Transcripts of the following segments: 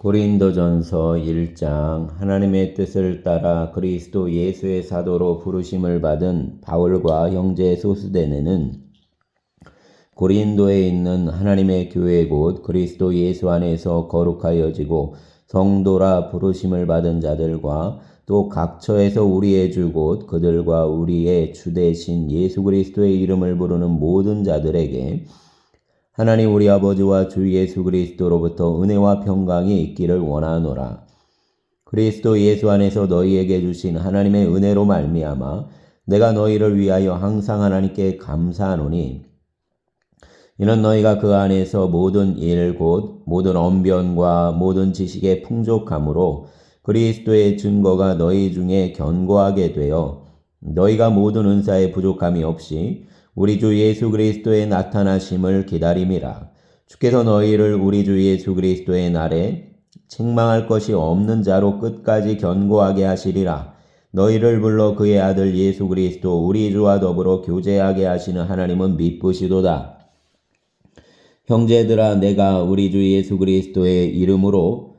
고린도전서 1장. 하나님의 뜻을 따라 그리스도 예수의 사도로 부르심을 받은 바울과 형제 소스데네는 고린도에 있는 하나님의 교회 곧 그리스도 예수 안에서 거룩하여지고 성도라 부르심을 받은 자들과 또 각처에서 우리의 주 곧 그들과 우리의 주 대신 예수 그리스도의 이름을 부르는 모든 자들에게 하나님 우리 아버지와 주 예수 그리스도로부터 은혜와 평강이 있기를 원하노라. 그리스도 예수 안에서 너희에게 주신 하나님의 은혜로 말미암아 내가 너희를 위하여 항상 하나님께 감사하노니 이는 너희가 그 안에서 모든 일 곧 모든 언변과 모든 지식의 풍족함으로 그리스도의 증거가 너희 중에 견고하게 되어 너희가 모든 은사에 부족함이 없이 우리 주 예수 그리스도의 나타나심을 기다림이라. 주께서 너희를 우리 주 예수 그리스도의 날에 책망할 것이 없는 자로 끝까지 견고하게 하시리라. 너희를 불러 그의 아들 예수 그리스도 우리 주와 더불어 교제하게 하시는 하나님은 미쁘시도다. 형제들아, 내가 우리 주 예수 그리스도의 이름으로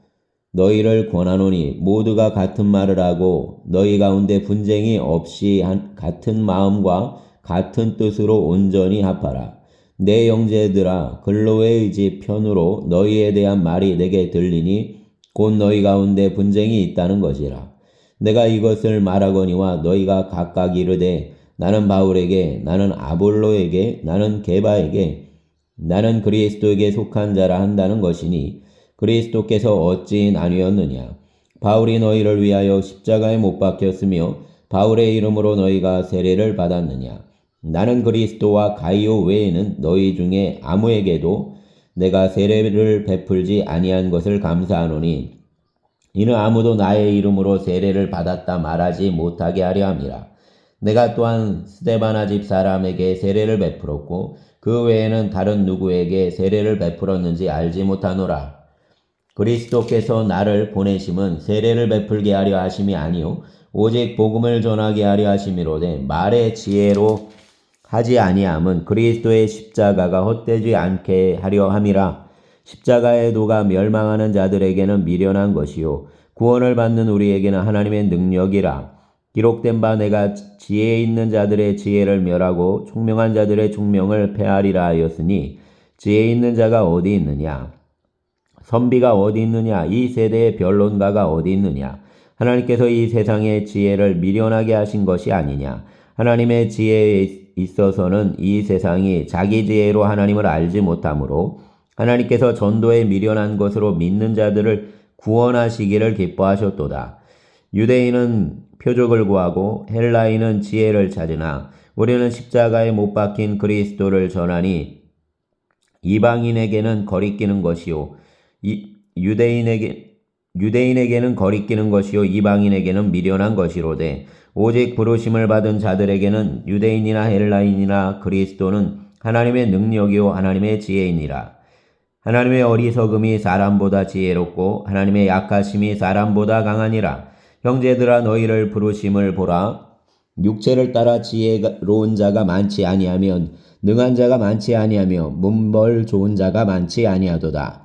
너희를 권하노니 모두가 같은 말을 하고 너희 가운데 분쟁이 없이 같은 마음과 같은 뜻으로 온전히 합하라. 내 형제들아, 근로의 집 편으로 너희에 대한 말이 내게 들리니 곧 너희 가운데 분쟁이 있다는 것이라. 내가 이것을 말하거니와 너희가 각각 이르되 나는 바울에게, 나는 아볼로에게, 나는 게바에게, 나는 그리스도에게 속한 자라 한다는 것이니 그리스도께서 어찌 나뉘었느냐. 바울이 너희를 위하여 십자가에 못 박혔으며 바울의 이름으로 너희가 세례를 받았느냐. 나는 그리스도와 가이오 외에는 너희 중에 아무에게도 내가 세례를 베풀지 아니한 것을 감사하노니 이는 아무도 나의 이름으로 세례를 받았다 말하지 못하게 하려 함이라. 내가 또한 스데바나 집 사람에게 세례를 베풀었고 그 외에는 다른 누구에게 세례를 베풀었는지 알지 못하노라. 그리스도께서 나를 보내심은 세례를 베풀게 하려 하심이 아니요 오직 복음을 전하게 하려 하심이로되 말의 지혜로 하지 아니함은 그리스도의 십자가가 헛되지 않게 하려 함이라. 십자가의 도가 멸망하는 자들에게는 미련한 것이요 구원을 받는 우리에게는 하나님의 능력이라. 기록된 바 내가 지혜 있는 자들의 지혜를 멸하고 총명한 자들의 총명을 폐하리라 하였으니 지혜 있는 자가 어디 있느냐? 선비가 어디 있느냐? 이 세대의 변론가가 어디 있느냐? 하나님께서 이 세상의 지혜를 미련하게 하신 것이 아니냐? 하나님의 지혜에 있어서는 이 세상이 자기 지혜로 하나님을 알지 못하므로 하나님께서 전도에 미련한 것으로 믿는 자들을 구원하시기를 기뻐하셨도다. 유대인은 표적을 구하고 헬라인은 지혜를 찾으나 우리는 십자가에 못 박힌 그리스도를 전하니 이방인에게는 거리끼는 것이요 유대인에게는 거리끼는 것이요 이방인에게는 미련한 것이로되 오직 부르심을 받은 자들에게는 유대인이나 헬라인이나 그리스도는 하나님의 능력이요 하나님의 지혜이니라. 하나님의 어리석음이 사람보다 지혜롭고 하나님의 약하심이 사람보다 강하니라. 형제들아, 너희를 부르심을 보라. 육체를 따라 지혜로운 자가 많지 아니하면 능한 자가 많지 아니하며 문벌 좋은 자가 많지 아니하도다.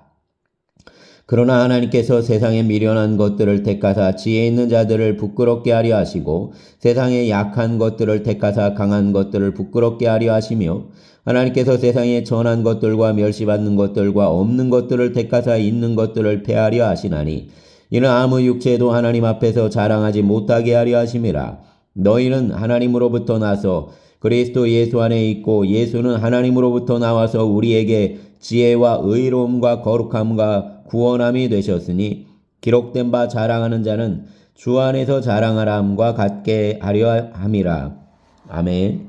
그러나 하나님께서 세상에 미련한 것들을 택하사 지혜 있는 자들을 부끄럽게 하려 하시고 세상에 약한 것들을 택하사 강한 것들을 부끄럽게 하려 하시며 하나님께서 세상에 전한 것들과 멸시받는 것들과 없는 것들을 택하사 있는 것들을 폐하려 하시나니 이는 아무 육체도 하나님 앞에서 자랑하지 못하게 하려 하심이라. 너희는 하나님으로부터 나서 그리스도 예수 안에 있고 예수는 하나님으로부터 나와서 우리에게 지혜와 의로움과 거룩함과 구원함이 되셨으니 기록된 바 자랑하는 자는 주 안에서 자랑하라 함과 같게 하려 함이라. 아멘.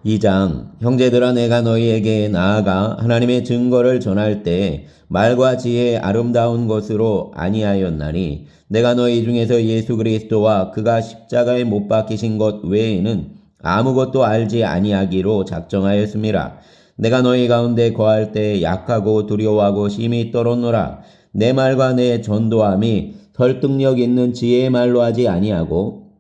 2장. 형제들아, 내가 너희에게 나아가 하나님의 증거를 전할 때 말과 지혜의 아름다운 것으로 아니하였나니 내가 너희 중에서 예수 그리스도와 그가 십자가에 못 박히신 것 외에는 아무것도 알지 아니하기로 작정하였음이라. 내가 너희 가운데 거할 때 약하고 두려워하고 심히 떨었노라. 내 말과 내 전도함이 설득력 있는 지혜의 말로 하지 아니하고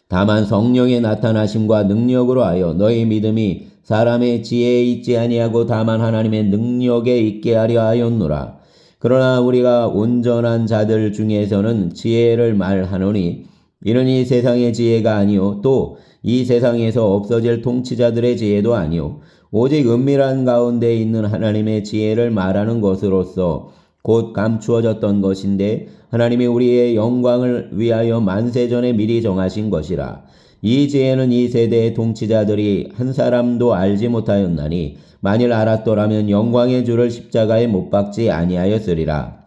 다만 성령의 나타나심과 능력으로 하여 너희 믿음이 사람의 지혜에 있지 아니하고 다만 하나님의 능력에 있게 하려 하였노라. 그러나 우리가 온전한 자들 중에서는 지혜를 말하노니 이는 이 세상의 지혜가 아니요 또 이 세상에서 없어질 통치자들의 지혜도 아니요 오직 은밀한 가운데 있는 하나님의 지혜를 말하는 것으로서 곧 감추어졌던 것인데 하나님이 우리의 영광을 위하여 만세전에 미리 정하신 것이라. 이 지혜는 이 세대의 통치자들이 한 사람도 알지 못하였나니 만일 알았더라면 영광의 주를 십자가에 못 박지 아니하였으리라.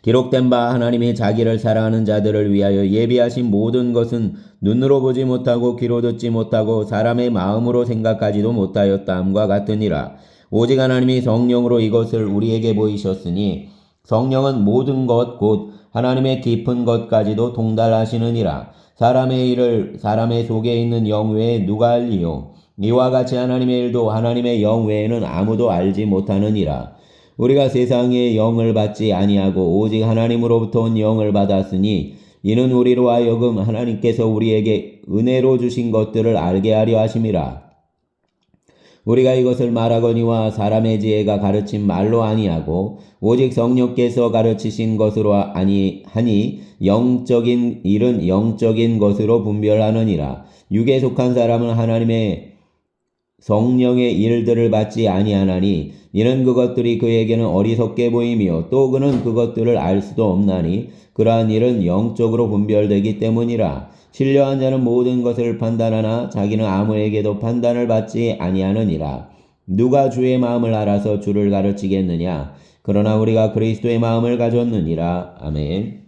기록된 바 하나님이 자기를 사랑하는 자들을 위하여 예비하신 모든 것은 눈으로 보지 못하고 귀로 듣지 못하고 사람의 마음으로 생각하지도 못하였다함과 같으니라. 오직 하나님이 성령으로 이것을 우리에게 보이셨으니 성령은 모든 것 곧 하나님의 깊은 것까지도 통달하시느니라. 사람의 일을 사람의 속에 있는 영 외에 누가 알리요? 이와 같이 하나님의 일도 하나님의 영 외에는 아무도 알지 못하느니라. 우리가 세상의 영을 받지 아니하고 오직 하나님으로부터 온 영을 받았으니 이는 우리로 하여금 하나님께서 우리에게 은혜로 주신 것들을 알게 하려 하심이라. 우리가 이것을 말하거니와 사람의 지혜가 가르친 말로 아니하고 오직 성령께서 가르치신 것으로 아니하니 영적인 일은 영적인 것으로 분별하느니라. 육에 속한 사람은 하나님의 성령의 일들을 받지 아니하나니 이는 그것들이 그에게는 어리석게 보이며 또 그는 그것들을 알 수도 없나니 그러한 일은 영적으로 분별되기 때문이라. 신령한 자는 모든 것을 판단하나 자기는 아무에게도 판단을 받지 아니하느니라. 누가 주의 마음을 알아서 주를 가르치겠느냐? 그러나 우리가 그리스도의 마음을 가졌느니라. 아멘.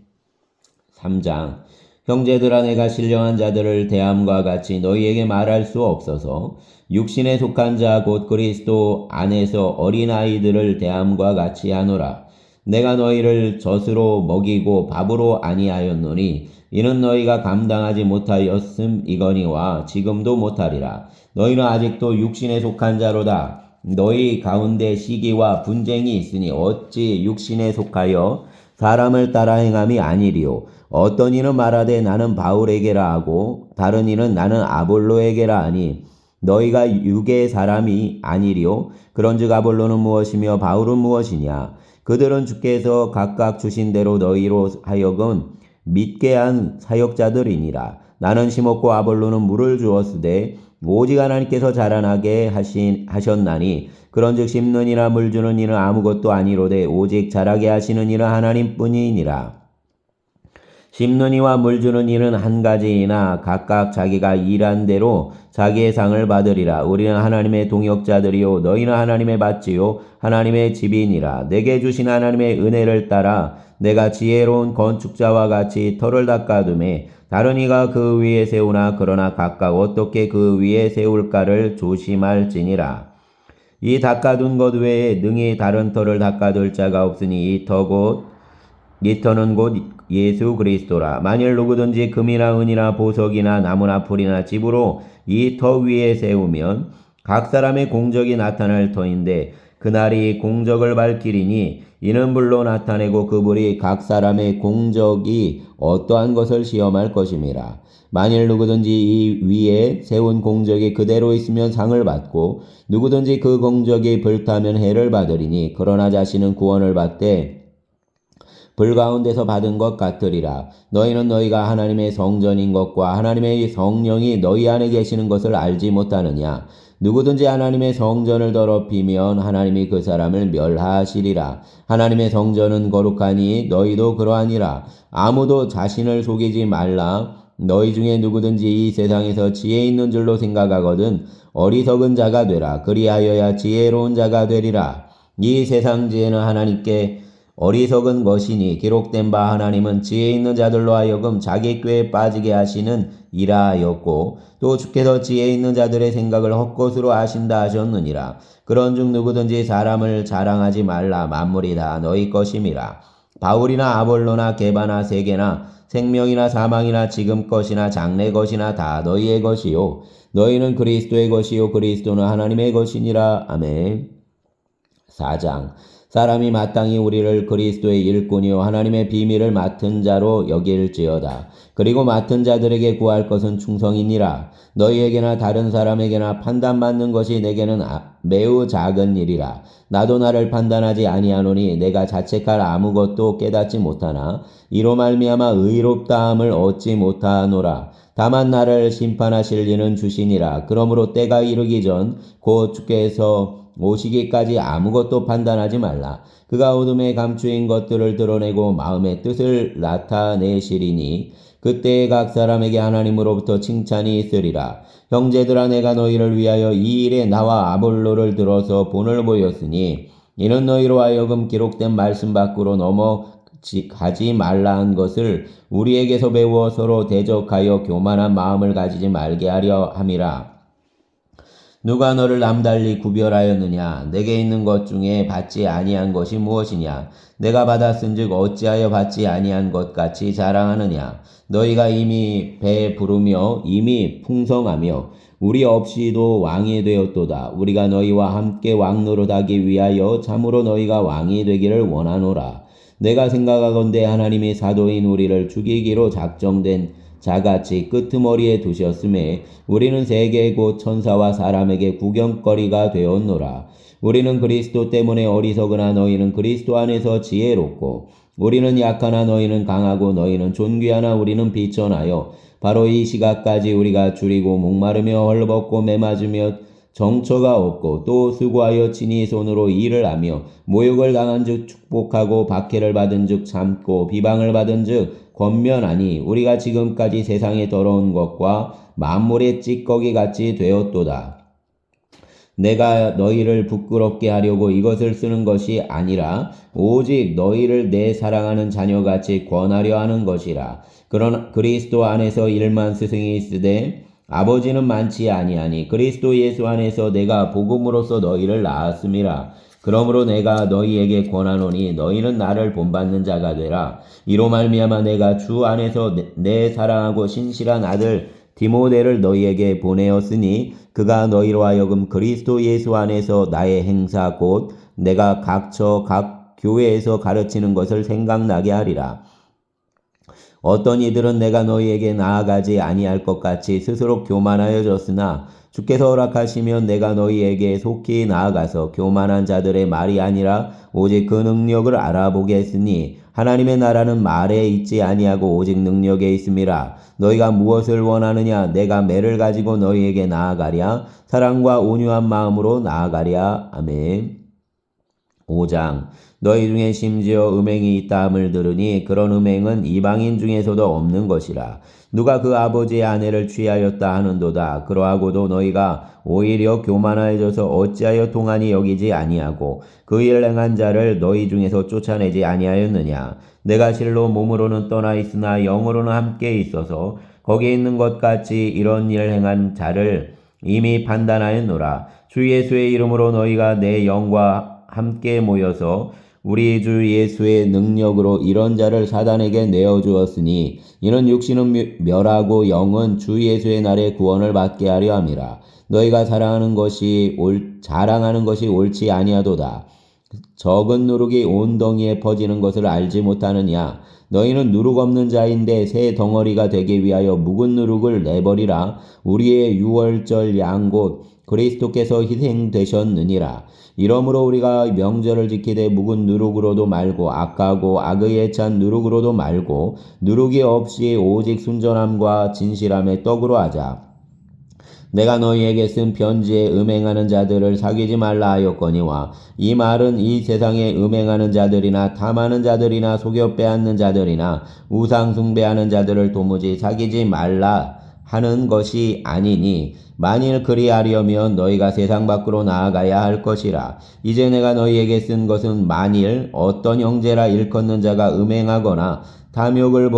3장. 형제들아 내가 신령한 자들을 대함과 같이 너희에게 말할 수 없어서 육신에 속한 자 곧 그리스도 안에서 어린아이들을 대함과 같이 하노라. 내가 너희를 젖으로 먹이고 밥으로 아니하였노니 이는 너희가 감당하지 못하였음이거니와 지금도 못하리라. 너희는 아직도 육신에 속한 자로다. 너희 가운데 시기와 분쟁이 있으니 어찌 육신에 속하여 사람을 따라 행함이 아니리요. 어떤 이는 말하되 나는 바울에게라 하고 다른 이는 나는 아볼로에게라 하니 너희가 육의 사람이 아니리요. 그런즉 아볼로는 무엇이며 바울은 무엇이냐? 그들은 주께서 각각 주신 대로 너희로 하여금 믿게 한 사역자들이니라. 나는 심었고 아볼로는 물을 주었으되 오직 하나님께서 자라나게 하셨나니 그런즉 심는 이나 물 주는 이는 아무것도 아니로되 오직 자라게 하시는 이는 하나님뿐이니라. 심는 이와 물 주는 이는 한 가지이나 각각 자기가 일한 대로 자기의 상을 받으리라. 우리는 하나님의 동역자들이요 너희는 하나님의 밭이요 하나님의 집이니라. 내게 주신 하나님의 은혜를 따라 내가 지혜로운 건축자와 같이 터를 닦아두매 다른 이가 그 위에 세우나 그러나 각각 어떻게 그 위에 세울까를 조심할지니라. 이 닦아둔 것 외에 능히 다른 터를 닦아둘 자가 없으니 이 터는 곧 예수 그리스도라. 만일 누구든지 금이나 은이나 보석이나 나무나 풀이나 집으로 이 터 위에 세우면 각 사람의 공적이 나타날 터인데 그날이 공적을 밝히리니 이는 불로 나타내고 그 불이 각 사람의 공적이 어떠한 것을 시험할 것임이라. 만일 누구든지 이 위에 세운 공적이 그대로 있으면 상을 받고 누구든지 그 공적이 불타면 해를 받으리니 그러나 자신은 구원을 받되 불 가운데서 받은 것 같으리라. 너희는 너희가 하나님의 성전인 것과 하나님의 성령이 너희 안에 계시는 것을 알지 못하느냐? 누구든지 하나님의 성전을 더럽히면 하나님이 그 사람을 멸하시리라. 하나님의 성전은 거룩하니 너희도 그러하니라. 아무도 자신을 속이지 말라. 너희 중에 누구든지 이 세상에서 지혜 있는 줄로 생각하거든 어리석은 자가 되라. 그리하여야 지혜로운 자가 되리라. 이 세상 지혜는 하나님께 어리석은 것이니 기록된 바 하나님은 지혜 있는 자들로 하여금 자기 꾀에 빠지게 하시는 이라 하였고 또 주께서 지혜 있는 자들의 생각을 헛것으로 아신다 하셨느니라. 그런즉 누구든지 사람을 자랑하지 말라. 만물이 다 너희 것임이라. 바울이나 아볼로나 게바나 세계나 생명이나 사망이나 지금 것이나 장래 것이나 다 너희의 것이요 너희는 그리스도의 것이요 그리스도는 하나님의 것이니라. 아멘. 4장. 사람이 마땅히 우리를 그리스도의 일꾼이요 하나님의 비밀을 맡은 자로 여길지어다. 그리고 맡은 자들에게 구할 것은 충성이니라. 너희에게나 다른 사람에게나 판단받는 것이 내게는 매우 작은 일이라. 나도 나를 판단하지 아니하노니 내가 자책할 아무것도 깨닫지 못하나 이로 말미암아 의롭다함을 얻지 못하노라. 다만 나를 심판하실 이는 주시니라. 그러므로 때가 이르기 전 곧 주께서 오시기까지 아무것도 판단하지 말라. 그가 어둠에 감추인 것들을 드러내고 마음의 뜻을 나타내시리니 그때에 각 사람에게 하나님으로부터 칭찬이 있으리라. 형제들아, 내가 너희를 위하여 이 일에 나와 아볼로를 들어서 본을 보였으니 이는 너희로 하여금 기록된 말씀 밖으로 넘어가지 말라 한 것을 우리에게서 배워 서로 대적하여 교만한 마음을 가지지 말게 하려 함이라. 누가 너를 남달리 구별하였느냐? 내게 있는 것 중에 받지 아니한 것이 무엇이냐? 내가 받았은즉 어찌하여 받지 아니한 것 같이 자랑하느냐? 너희가 이미 배부르며 이미 풍성하며 우리 없이도 왕이 되었도다. 우리가 너희와 함께 왕노릇하기 위하여 참으로 너희가 왕이 되기를 원하노라. 내가 생각하건대 하나님이 사도인 우리를 죽이기로 작정된 자같이 끄트머리에 두셨음에 우리는 세계 곧 천사와 사람에게 구경거리가 되었노라. 우리는 그리스도 때문에 어리석으나 너희는 그리스도 안에서 지혜롭고 우리는 약하나 너희는 강하고 너희는 존귀하나 우리는 비천하여 바로 이 시각까지 우리가 줄이고 목마르며 헐벗고 매맞으며 정처가 없고 또 수고하여 친히 손으로 일을 하며 모욕을 당한즉 축복하고 박해를 받은즉 참고 비방을 받은즉 권면하니 우리가 지금까지 세상의 더러운 것과 만물의 찌꺼기 같이 되었도다. 내가 너희를 부끄럽게 하려고 이것을 쓰는 것이 아니라 오직 너희를 내 사랑하는 자녀같이 권하려 하는 것이라. 그러나 그리스도 안에서 일만 스승이 있으되 아버지는 많지 아니하니 그리스도 예수 안에서 내가 복음으로써 너희를 낳았음이라. 그러므로 내가 너희에게 권하노니 너희는 나를 본받는 자가 되라. 이로 말미암아 내가 주 안에서 내 사랑하고 신실한 아들 디모데를 너희에게 보내었으니 그가 너희로 하여금 그리스도 예수 안에서 나의 행사 곧 내가 각처 각 교회에서 가르치는 것을 생각나게 하리라. 어떤 이들은 내가 너희에게 나아가지 아니할 것 같이 스스로 교만하여졌으나 주께서 허락하시면 내가 너희에게 속히 나아가서 교만한 자들의 말이 아니라 오직 그 능력을 알아보겠으니 하나님의 나라는 말에 있지 아니하고 오직 능력에 있음이라. 너희가 무엇을 원하느냐? 내가 매를 가지고 너희에게 나아가랴? 사랑과 온유한 마음으로 나아가랴? 아멘. 5장. 너희 중에 심지어 음행이 있다함을 들으니 그런 음행은 이방인 중에서도 없는 것이라. 누가 그 아버지의 아내를 취하였다 하는도다. 그러하고도 너희가 오히려 교만하여져서 어찌하여 동안히 여기지 아니하고 그 일을 행한 자를 너희 중에서 쫓아내지 아니하였느냐. 내가 실로 몸으로는 떠나 있으나 영으로는 함께 있어서 거기에 있는 것 같이 이런 일을 행한 자를 이미 판단하였노라. 주 예수의 이름으로 너희가 내 영과 함께 모여서 우리 주 예수의 능력으로 이런 자를 사단에게 내어주었으니 이는 육신은 멸하고 영은 주 예수의 날에 구원을 받게 하려 함이라. 너희가 자랑하는 것이 옳지 아니하도다. 적은 누룩이 온 덩이에 퍼지는 것을 알지 못하느냐. 너희는 누룩 없는 자인데 새 덩어리가 되기 위하여 묵은 누룩을 내버리라. 우리의 유월절 양 곧 그리스도께서 희생되셨느니라. 이러므로 우리가 명절을 지키되 묵은 누룩으로도 말고 악하고 악의에 찬 누룩으로도 말고 누룩이 없이 오직 순전함과 진실함의 떡으로 하자. 내가 너희에게 쓴 편지에 음행하는 자들을 사귀지 말라 하였거니와 이 말은 이 세상에 음행하는 자들이나 탐하는 자들이나 속여 빼앗는 자들이나 우상 숭배하는 자들을 도무지 사귀지 말라 하는 것이 아니니 만일 그리하려면 너희가 세상 밖으로 나아가야 할 것이라. 이제 내가 너희에게 쓴 것은 만일 어떤 형제라 일컫는 자가 음행하거나 탐욕을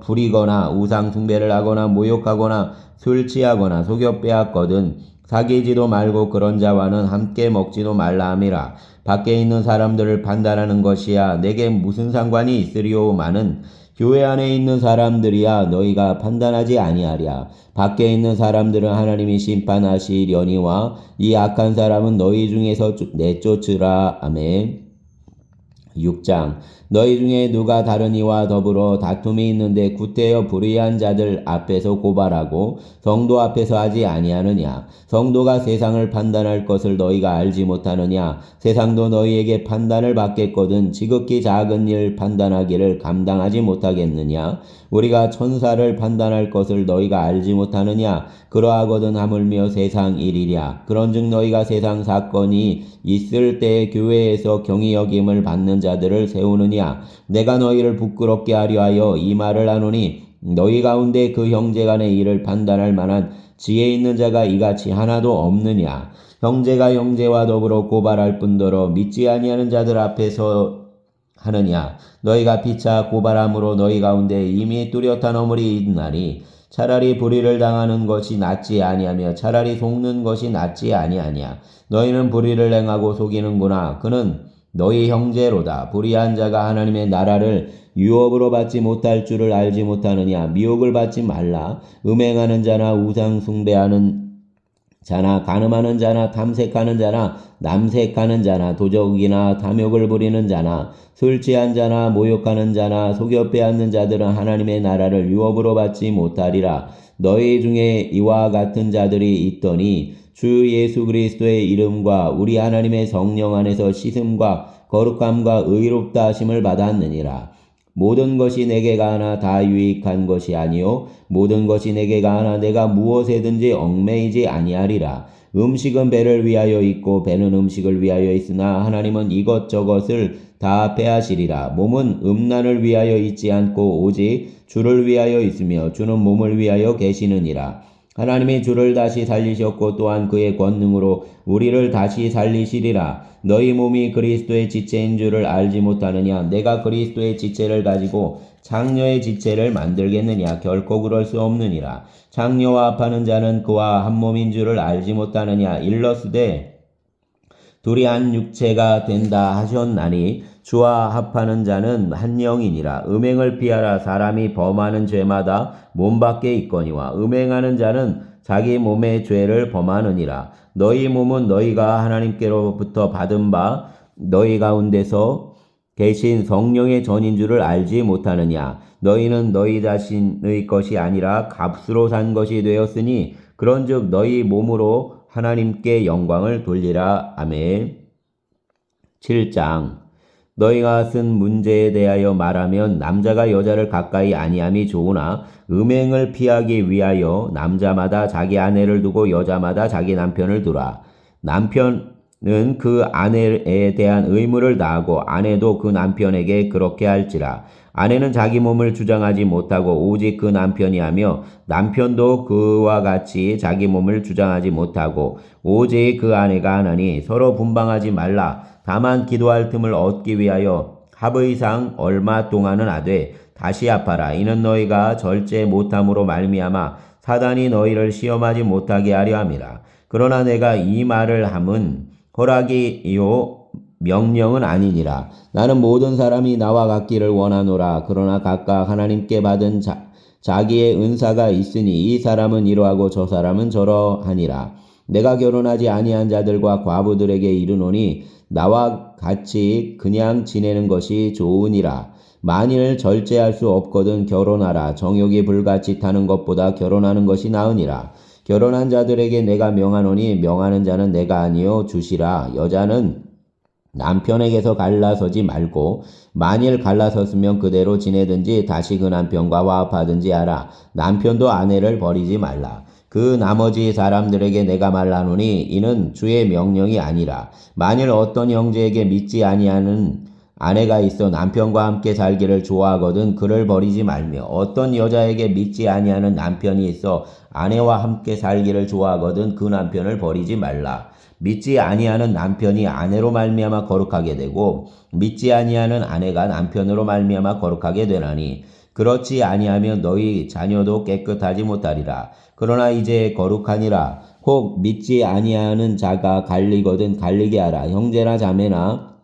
부리거나 우상 숭배를 하거나 모욕하거나 술 취하거나 속여 빼앗거든 사귀지도 말고 그런 자와는 함께 먹지도 말라 함이라. 밖에 있는 사람들을 판단하는 것이야 내게 무슨 상관이 있으리오마는 교회 안에 있는 사람들이야 너희가 판단하지 아니하랴. 밖에 있는 사람들은 하나님이 심판하시려니와 이 악한 사람은 너희 중에서 내쫓으라. 아멘. 6장 너희 중에 누가 다른 이와 더불어 다툼이 있는데 구태여 불의한 자들 앞에서 고발하고 성도 앞에서 하지 아니하느냐. 성도가 세상을 판단할 것을 너희가 알지 못하느냐. 세상도 너희에게 판단을 받겠거든 지극히 작은 일 판단하기를 감당하지 못하겠느냐. 우리가 천사를 판단할 것을 너희가 알지 못하느냐. 그러하거든 하물며 세상 일이랴. 그런즉 너희가 세상 사건이 있을 때 교회에서 경히 여김을 받는 자들을 세우느냐. 내가 너희를 부끄럽게 하려 하여 이 말을 하노니 너희 가운데 그 형제간의 일을 판단할 만한 지혜 있는 자가 이같이 하나도 없느냐. 형제가 형제와 더불어 고발할 뿐더러 믿지 아니하는 자들 앞에서 하느냐. 너희가 피차 고발함으로 너희 가운데 이미 뚜렷한 어물이 있나니 차라리 불의를 당하는 것이 낫지 아니하며 차라리 속는 것이 낫지 아니하냐. 너희는 불의를 행하고 속이는구나. 그는 너희 형제로다. 불의한 자가 하나님의 나라를 유업으로 받지 못할 줄을 알지 못하느냐. 미혹을 받지 말라. 음행하는 자나 우상 숭배하는 자나 간음하는 자나 탐색하는 자나 남색하는 자나 도적이나 탐욕을 부리는 자나 술 취한 자나 모욕하는 자나 속여 빼앗는 자들은 하나님의 나라를 유업으로 받지 못하리라. 너희 중에 이와 같은 자들이 있더니 주 예수 그리스도의 이름과 우리 하나님의 성령 안에서 씻음과 거룩함과 의롭다 하심을 받았느니라. 모든 것이 내게 가하나 다 유익한 것이 아니요 모든 것이 내게 가하나 내가 무엇에든지 얽매이지 아니하리라. 음식은 배를 위하여 있고 배는 음식을 위하여 있으나 하나님은 이것저것을 다 패하시리라. 몸은 음란을 위하여 있지 않고 오직 주를 위하여 있으며 주는 몸을 위하여 계시느니라. 하나님이 주를 다시 살리셨고 또한 그의 권능으로 우리를 다시 살리시리라. 너희 몸이 그리스도의 지체인 줄을 알지 못하느냐. 내가 그리스도의 지체를 가지고 장녀의 지체를 만들겠느냐. 결코 그럴 수 없느니라. 장녀와 합하는 자는 그와 한 몸인 줄을 알지 못하느냐. 일러스되 둘이 한 육체가 된다 하셨나니 주와 합하는 자는 한 영이니라. 음행을 피하라. 사람이 범하는 죄마다 몸 밖에 있거니와 음행하는 자는 자기 몸의 죄를 범하느니라. 너희 몸은 너희가 하나님께로부터 받은 바 너희 가운데서 계신 성령의 전인 줄을 알지 못하느냐. 너희는 너희 자신의 것이 아니라 값으로 산 것이 되었으니 그런즉 너희 몸으로 하나님께 영광을 돌리라. 아멘. 7장 너희가 쓴 문제에 대하여 말하면 남자가 여자를 가까이 아니함이 좋으나 음행을 피하기 위하여 남자마다 자기 아내를 두고 여자마다 자기 남편을 두라. 남편은 그 아내에 대한 의무를 다하고 아내도 그 남편에게 그렇게 할지라. 아내는 자기 몸을 주장하지 못하고 오직 그 남편이 하며 남편도 그와 같이 자기 몸을 주장하지 못하고 오직 그 아내가 하나니 서로 분방하지 말라. 다만 기도할 틈을 얻기 위하여 합의상 얼마 동안은 하되 다시 합하라. 이는 너희가 절제 못함으로 말미암아 사단이 너희를 시험하지 못하게 하려 함이라. 그러나 내가 이 말을 함은 허락이요 명령은 아니니라. 나는 모든 사람이 나와 같기를 원하노라. 그러나 각각 하나님께 받은 자기의 은사가 있으니 이 사람은 이러하고 저 사람은 저러하니라. 내가 결혼하지 아니한 자들과 과부들에게 이르노니 나와 같이 그냥 지내는 것이 좋으니라. 만일 절제할 수 없거든 결혼하라. 정욕이 불같이 타는 것보다 결혼하는 것이 나으니라. 결혼한 자들에게 내가 명하노니 명하는 자는 내가 아니요 주시라. 여자는 남편에게서 갈라서지 말고 만일 갈라섰으면 그대로 지내든지 다시 그 남편과 화합하든지 하라. 남편도 아내를 버리지 말라. 그 나머지 사람들에게 내가 말하노니 이는 주의 명령이 아니라 만일 어떤 형제에게 믿지 아니하는 아내가 있어 남편과 함께 살기를 좋아하거든 그를 버리지 말며 어떤 여자에게 믿지 아니하는 남편이 있어 아내와 함께 살기를 좋아하거든 그 남편을 버리지 말라. 믿지 아니하는 남편이 아내로 말미암아 거룩하게 되고 믿지 아니하는 아내가 남편으로 말미암아 거룩하게 되나니 그렇지 아니하면 너희 자녀도 깨끗하지 못하리라. 그러나 이제 거룩하니라. 혹 믿지 아니하는 자가 갈리거든 갈리게 하라. 형제나 자매나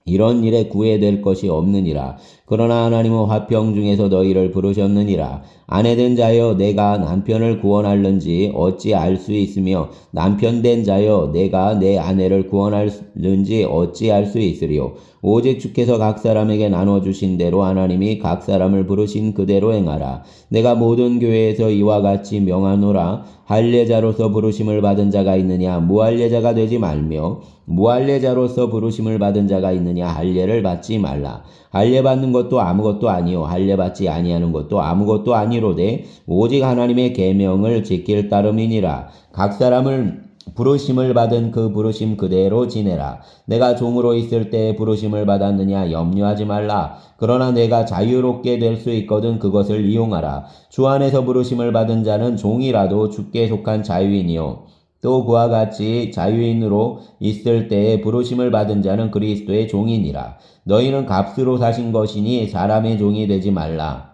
이런 일에 구애될 것이 없느니라. 그러나 하나님은 화평 중에서 너희를 부르셨느니라. 아내된 자여 내가 남편을 구원할는지 어찌 알 수 있으며 남편된 자여 내가 내 아내를 구원할는지 어찌 알 수 있으리요. 오직 주께서 각 사람에게 나눠주신 대로 하나님이 각 사람을 부르신 그대로 행하라. 내가 모든 교회에서 이와 같이 명하노라. 할례자로서 부르심을 받은 자가 있느냐 무할례자가 되지 말며 무할례자로서 부르심을 받은 자가 있느냐 할례를 받지 말라. 할례 받는 것도 아무것도 아니요 할례 받지 아니하는 것도 아무것도 아니로되 오직 하나님의 계명을 지킬 따름이니라. 각 사람을 부르심을 받은 그 부르심 그대로 지내라. 내가 종으로 있을 때 부르심을 받았느냐 염려하지 말라. 그러나 내가 자유롭게 될 수 있거든 그것을 이용하라. 주 안에서 부르심을 받은 자는 종이라도 주께 속한 자유인이요 또 그와 같이 자유인으로 있을 때에 부르심을 받은 자는 그리스도의 종이니라. 너희는 값으로 사신 것이니 사람의 종이 되지 말라.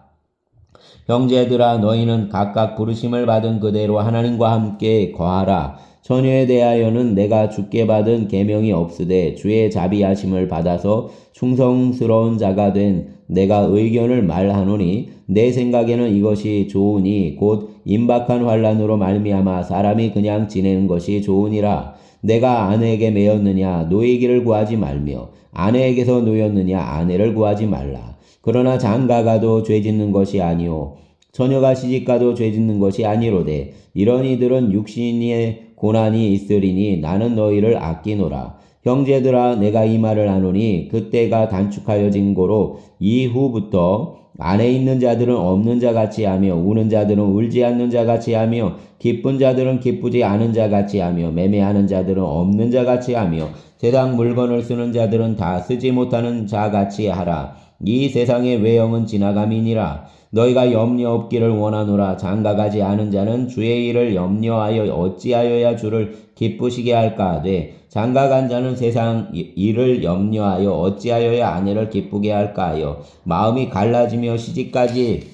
형제들아 너희는 각각 부르심을 받은 그대로 하나님과 함께 거하라. 처녀에 대하여는 내가 주께 받은 계명이 없으되 주의 자비하심을 받아서 충성스러운 자가 된 내가 의견을 말하노니 내 생각에는 이것이 좋으니 곧 임박한 환난으로 말미암아 사람이 그냥 지내는 것이 좋으니라. 내가 아내에게 매였느냐 노이기를 구하지 말며 아내에게서 놓였느냐 아내를 구하지 말라. 그러나 장가가도 죄짓는 것이 아니오 처녀가 시집가도 죄짓는 것이 아니로되 이런 이들은 육신의 고난이 있으리니 나는 너희를 아끼노라. 형제들아 내가 이 말을 하노니 그때가 단축하여진 고로 이후부터 안에 있는 자들은 없는 자같이 하며 우는 자들은 울지 않는 자같이 하며 기쁜 자들은 기쁘지 않은 자같이 하며 매매하는 자들은 없는 자같이 하며 세상 물건을 쓰는 자들은 다 쓰지 못하는 자같이 하라. 이 세상의 외형은 지나감이니라. 너희가 염려 없기를 원하노라. 장가가지 않은 자는 주의 일을 염려하여 어찌하여야 주를 기쁘시게 할까 하되 장가간 자는 세상 일을 염려하여 어찌하여야 아내를 기쁘게 할까 하여 마음이 갈라지며 시집가지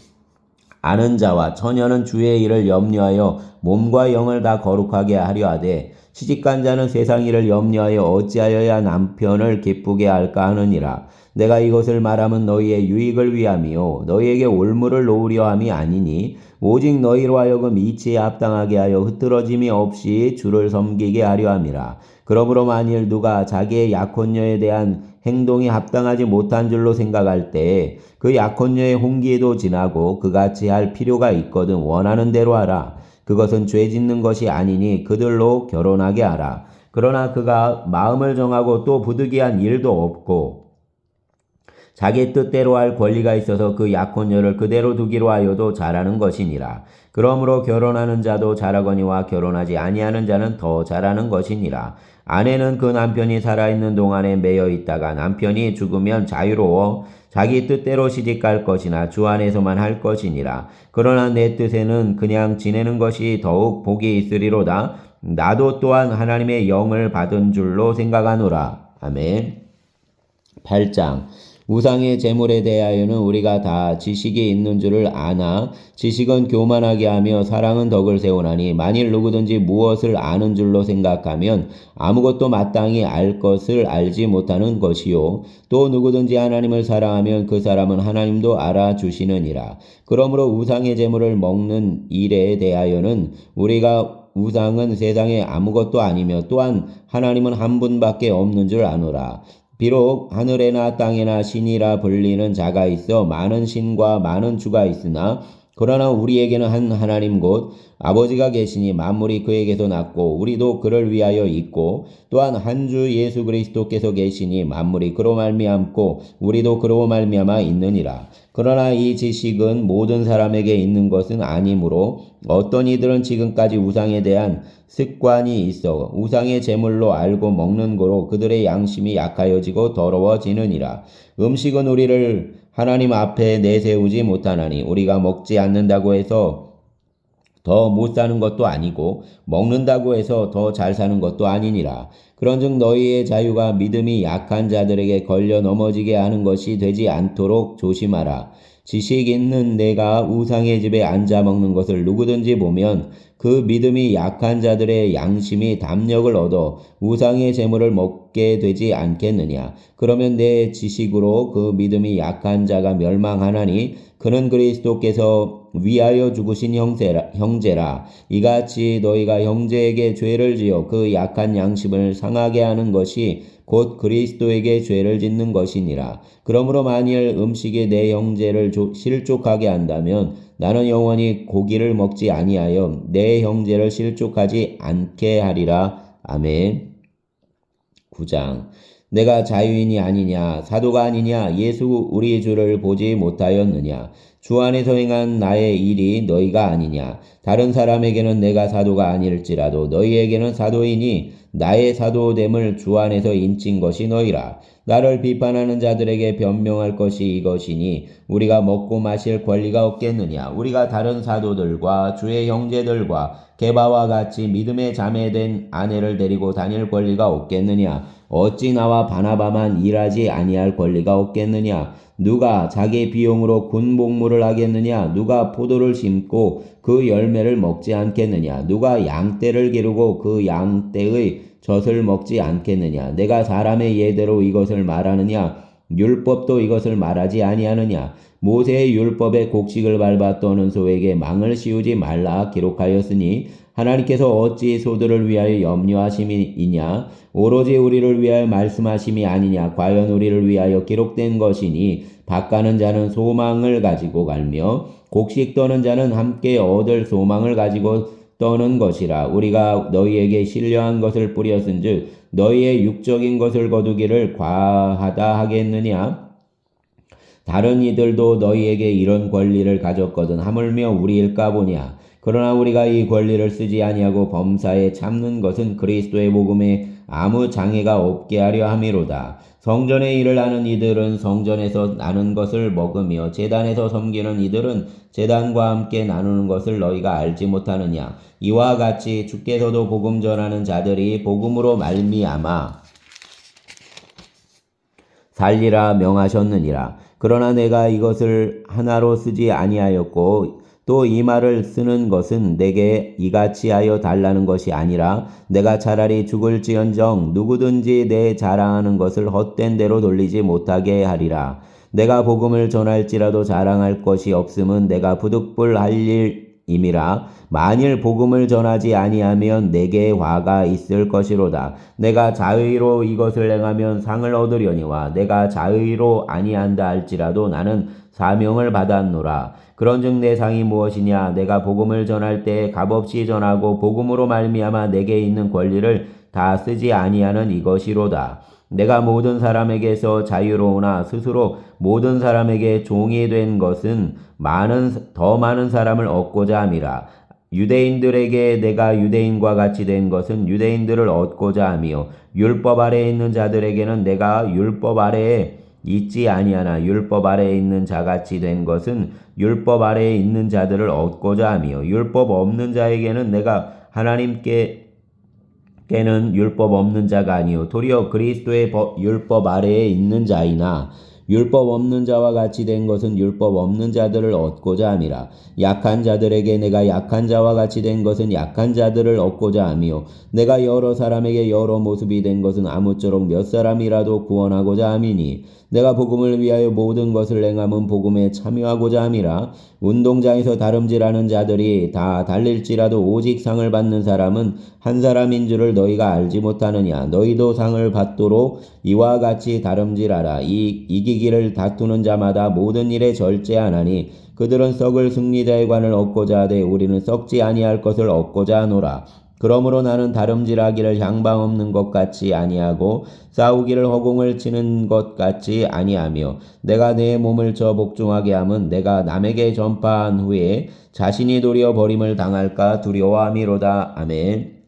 않은 자와 처녀는 주의 일을 염려하여 몸과 영을 다 거룩하게 하려 하되 시집간 자는 세상 일을 염려하여 어찌하여야 남편을 기쁘게 할까 하느니라. 내가 이것을 말하면 너희의 유익을 위함이요 너희에게 올무를 놓으려 함이 아니니 오직 너희로 하여금 이치에 합당하게 하여 흐트러짐이 없이 주를 섬기게 하려 함이라. 그러므로 만일 누가 자기의 약혼녀에 대한 행동이 합당하지 못한 줄로 생각할 때 그 약혼녀의 홍기에도 지나고 그같이 할 필요가 있거든 원하는 대로 하라. 그것은 죄 짓는 것이 아니니 그들로 결혼하게 하라. 그러나 그가 마음을 정하고 또 부득이한 일도 없고 자기 뜻대로 할 권리가 있어서 그 약혼녀를 그대로 두기로 하여도 잘하는 것이니라. 그러므로 결혼하는 자도 잘하거니와 결혼하지 아니하는 자는 더 잘하는 것이니라. 아내는 그 남편이 살아있는 동안에 매여 있다가 남편이 죽으면 자유로워 자기 뜻대로 시집갈 것이나 주 안에서만 할 것이니라. 그러나 내 뜻에는 그냥 지내는 것이 더욱 복이 있으리로다. 나도 또한 하나님의 영을 받은 줄로 생각하노라. 아멘. 8장 우상의 제물에 대하여는 우리가 다 지식이 있는 줄을 아나 지식은 교만하게 하며 사랑은 덕을 세우나니 만일 누구든지 무엇을 아는 줄로 생각하면 아무것도 마땅히 알 것을 알지 못하는 것이요 또 누구든지 하나님을 사랑하면 그 사람은 하나님도 알아주시느니라. 그러므로 우상의 제물을 먹는 일에 대하여는 우리가 우상은 세상에 아무것도 아니며 또한 하나님은 한 분밖에 없는 줄 아노라. 비록 하늘에나 땅에나 신이라 불리는 자가 있어 많은 신과 많은 주가 있으나 그러나 우리에게는 한 하나님 곧 아버지가 계시니 만물이 그에게서 났고 우리도 그를 위하여 있고 또한 한 주 예수 그리스도께서 계시니 만물이 그로 말미암고 우리도 그로 말미암아 있느니라. 그러나 이 지식은 모든 사람에게 있는 것은 아니므로 어떤 이들은 지금까지 우상에 대한 습관이 있어 우상의 제물로 알고 먹는 거로 그들의 양심이 약하여지고 더러워지느니라. 음식은 우리를 하나님 앞에 내세우지 못하나니 우리가 먹지 않는다고 해서 더 못 사는 것도 아니고 먹는다고 해서 더 잘 사는 것도 아니니라. 그런즉 너희의 자유가 믿음이 약한 자들에게 걸려 넘어지게 하는 것이 되지 않도록 조심하라. 지식 있는 내가 우상의 집에 앉아 먹는 것을 누구든지 보면 그 믿음이 약한 자들의 양심이 담력을 얻어 우상의 제물을 얻게 되지 않겠느냐. 그러면 내 지식으로 그 믿음이 약한 자가 멸망하나니 그는 그리스도께서 위하여 죽으신 형제라. 이같이 너희가 형제에게 죄를 지어 그 약한 양심을 상하게 하는 것이 곧 그리스도에게 죄를 짓는 것이니라. 그러므로 만일 음식이 내 형제를 실족하게 한다면 나는 영원히 고기를 먹지 아니하여 내 형제를 실족하지 않게 하리라. 아멘. 9장. 내가 자유인이 아니냐, 사도가 아니냐, 예수 우리 주를 보지 못하였느냐. 주 안에서 행한 나의 일이 너희가 아니냐. 다른 사람에게는 내가 사도가 아닐지라도 너희에게는 사도이니 나의 사도됨을 주 안에서 인친 것이 너희라. 나를 비판하는 자들에게 변명할 것이 이것이니 우리가 먹고 마실 권리가 없겠느냐. 우리가 다른 사도들과 주의 형제들과 게바와 같이 믿음의 자매된 아내를 데리고 다닐 권리가 없겠느냐. 어찌 나와 바나바만 일하지 아니할 권리가 없겠느냐. 누가 자기 비용으로 군복무를 하겠느냐. 누가 포도를 심고 그 열매를 먹지 않겠느냐. 누가 양떼를 기르고 그 양떼의 젖을 먹지 않겠느냐. 내가 사람의 예대로 이것을 말하느냐. 율법도 이것을 말하지 아니하느냐. 모세의 율법에 곡식을 밟아 떠는 소에게 망을 씌우지 말라 기록하였으니 하나님께서 어찌 소들을 위하여 염려하심이냐. 오로지 우리를 위하여 말씀하심이 아니냐. 과연 우리를 위하여 기록된 것이니 밭가는 자는 소망을 가지고 갈며 곡식 떠는 자는 함께 얻을 소망을 가지고 떠는 것이라. 우리가 너희에게 신령한 것을 뿌렸은즉 너희의 육적인 것을 거두기를 과하다 하겠느냐. 다른 이들도 너희에게 이런 권리를 가졌거든 하물며 우리일까 보냐. 그러나 우리가 이 권리를 쓰지 아니하고 범사에 참는 것은 그리스도의 복음에 아무 장애가 없게 하려 함이로다. 성전의 일을 하는 이들은 성전에서 나눈 것을 먹으며 제단에서 섬기는 이들은 제단과 함께 나누는 것을 너희가 알지 못하느냐. 이와 같이 주께서도 복음 전하는 자들이 복음으로 말미암아 살리라 명하셨느니라. 그러나 내가 이것을 하나로 쓰지 아니하였고 또 이 말을 쓰는 것은 내게 이같이 하여 달라는 것이 아니라 내가 차라리 죽을지언정 누구든지 내 자랑하는 것을 헛된 대로 돌리지 못하게 하리라. 내가 복음을 전할지라도 자랑할 것이 없음은 내가 부득불할 일임이라. 만일 복음을 전하지 아니하면 내게 화가 있을 것이로다. 내가 자의로 이것을 행하면 상을 얻으려니와 내가 자의로 아니한다 할지라도 나는 사명을 받았노라. 그런즉 내 상이 무엇이냐. 내가 복음을 전할 때 값없이 전하고 복음으로 말미암아 내게 있는 권리를 다 쓰지 아니하는 이것이로다. 내가 모든 사람에게서 자유로우나 스스로 모든 사람에게 종이 된 것은 더 많은 사람을 얻고자 함이라. 유대인들에게 내가 유대인과 같이 된 것은 유대인들을 얻고자 하며 율법 아래에 있는 자들에게는 내가 율법 아래에 있지 아니하나 율법 아래에 있는 자같이 된 것은 율법 아래에 있는 자들을 얻고자 하며 율법 없는 자에게는 내가 하나님께는 율법 없는 자가 아니요 도리어 그리스도의 율법 아래에 있는 자이나 율법 없는 자와 같이 된 것은 율법 없는 자들을 얻고자 함이라. 약한 자들에게 내가 약한 자와 같이 된 것은 약한 자들을 얻고자 하며 내가 여러 사람에게 여러 모습이 된 것은 아무쪼록 몇 사람이라도 구원하고자 함이니 내가 복음을 위하여 모든 것을 행함은 복음에 참여하고자 함이라. 운동장에서 다름질하는 자들이 다 달릴지라도 오직 상을 받는 사람은 한 사람인 줄을 너희가 알지 못하느냐. 너희도 상을 받도록 이와 같이 다름질하라. 이기기를 다투는 자마다 모든 일에 절제하나니 그들은 썩을 승리자의 관을 얻고자 하되 우리는 썩지 아니할 것을 얻고자 하노라. 그러므로 나는 다름질하기를 향방 없는 것 같이 아니하고 싸우기를 허공을 치는 것 같이 아니하며 내가 내 몸을 저 복종하게 함은 내가 남에게 전파한 후에 자신이 도리어 버림을 당할까 두려워함이로다. 아멘.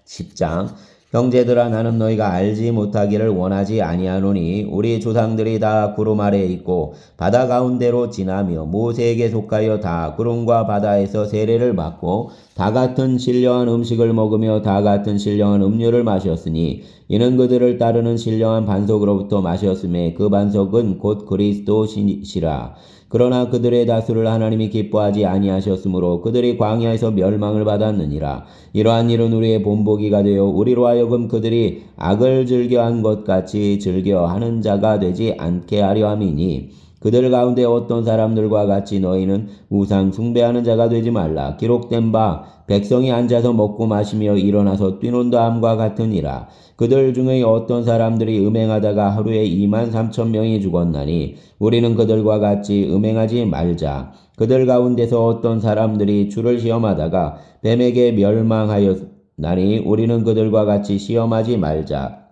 10장. 형제들아 나는 너희가 알지 못하기를 원하지 아니하노니 우리 조상들이 다 구름 아래에 있고 바다 가운데로 지나며 모세에게 속하여 다 구름과 바다에서 세례를 받고 다 같은 신령한 음식을 먹으며 다 같은 신령한 음료를 마셨으니 이는 그들을 따르는 신령한 반석으로부터 마셨음에 그 반석은 곧 그리스도시라. 그러나 그들의 다수를 하나님이 기뻐하지 아니하셨으므로 그들이 광야에서 멸망을 받았느니라. 이러한 일은 우리의 본보기가 되어 우리로 하여금 그들이 악을 즐겨한 것 같이 즐겨하는 자가 되지 않게 하려 함이니, 그들 가운데 어떤 사람들과 같이 너희는 우상 숭배하는 자가 되지 말라. 기록된 바 백성이 앉아서 먹고 마시며 일어나서 뛰논다 함과 같으니라. 그들 중에 어떤 사람들이 음행하다가 하루에 23,000명이 죽었나니 우리는 그들과 같이 음행하지 말자. 그들 가운데서 어떤 사람들이 주를 시험하다가 뱀에게 멸망하였나니 우리는 그들과 같이 시험하지 말자.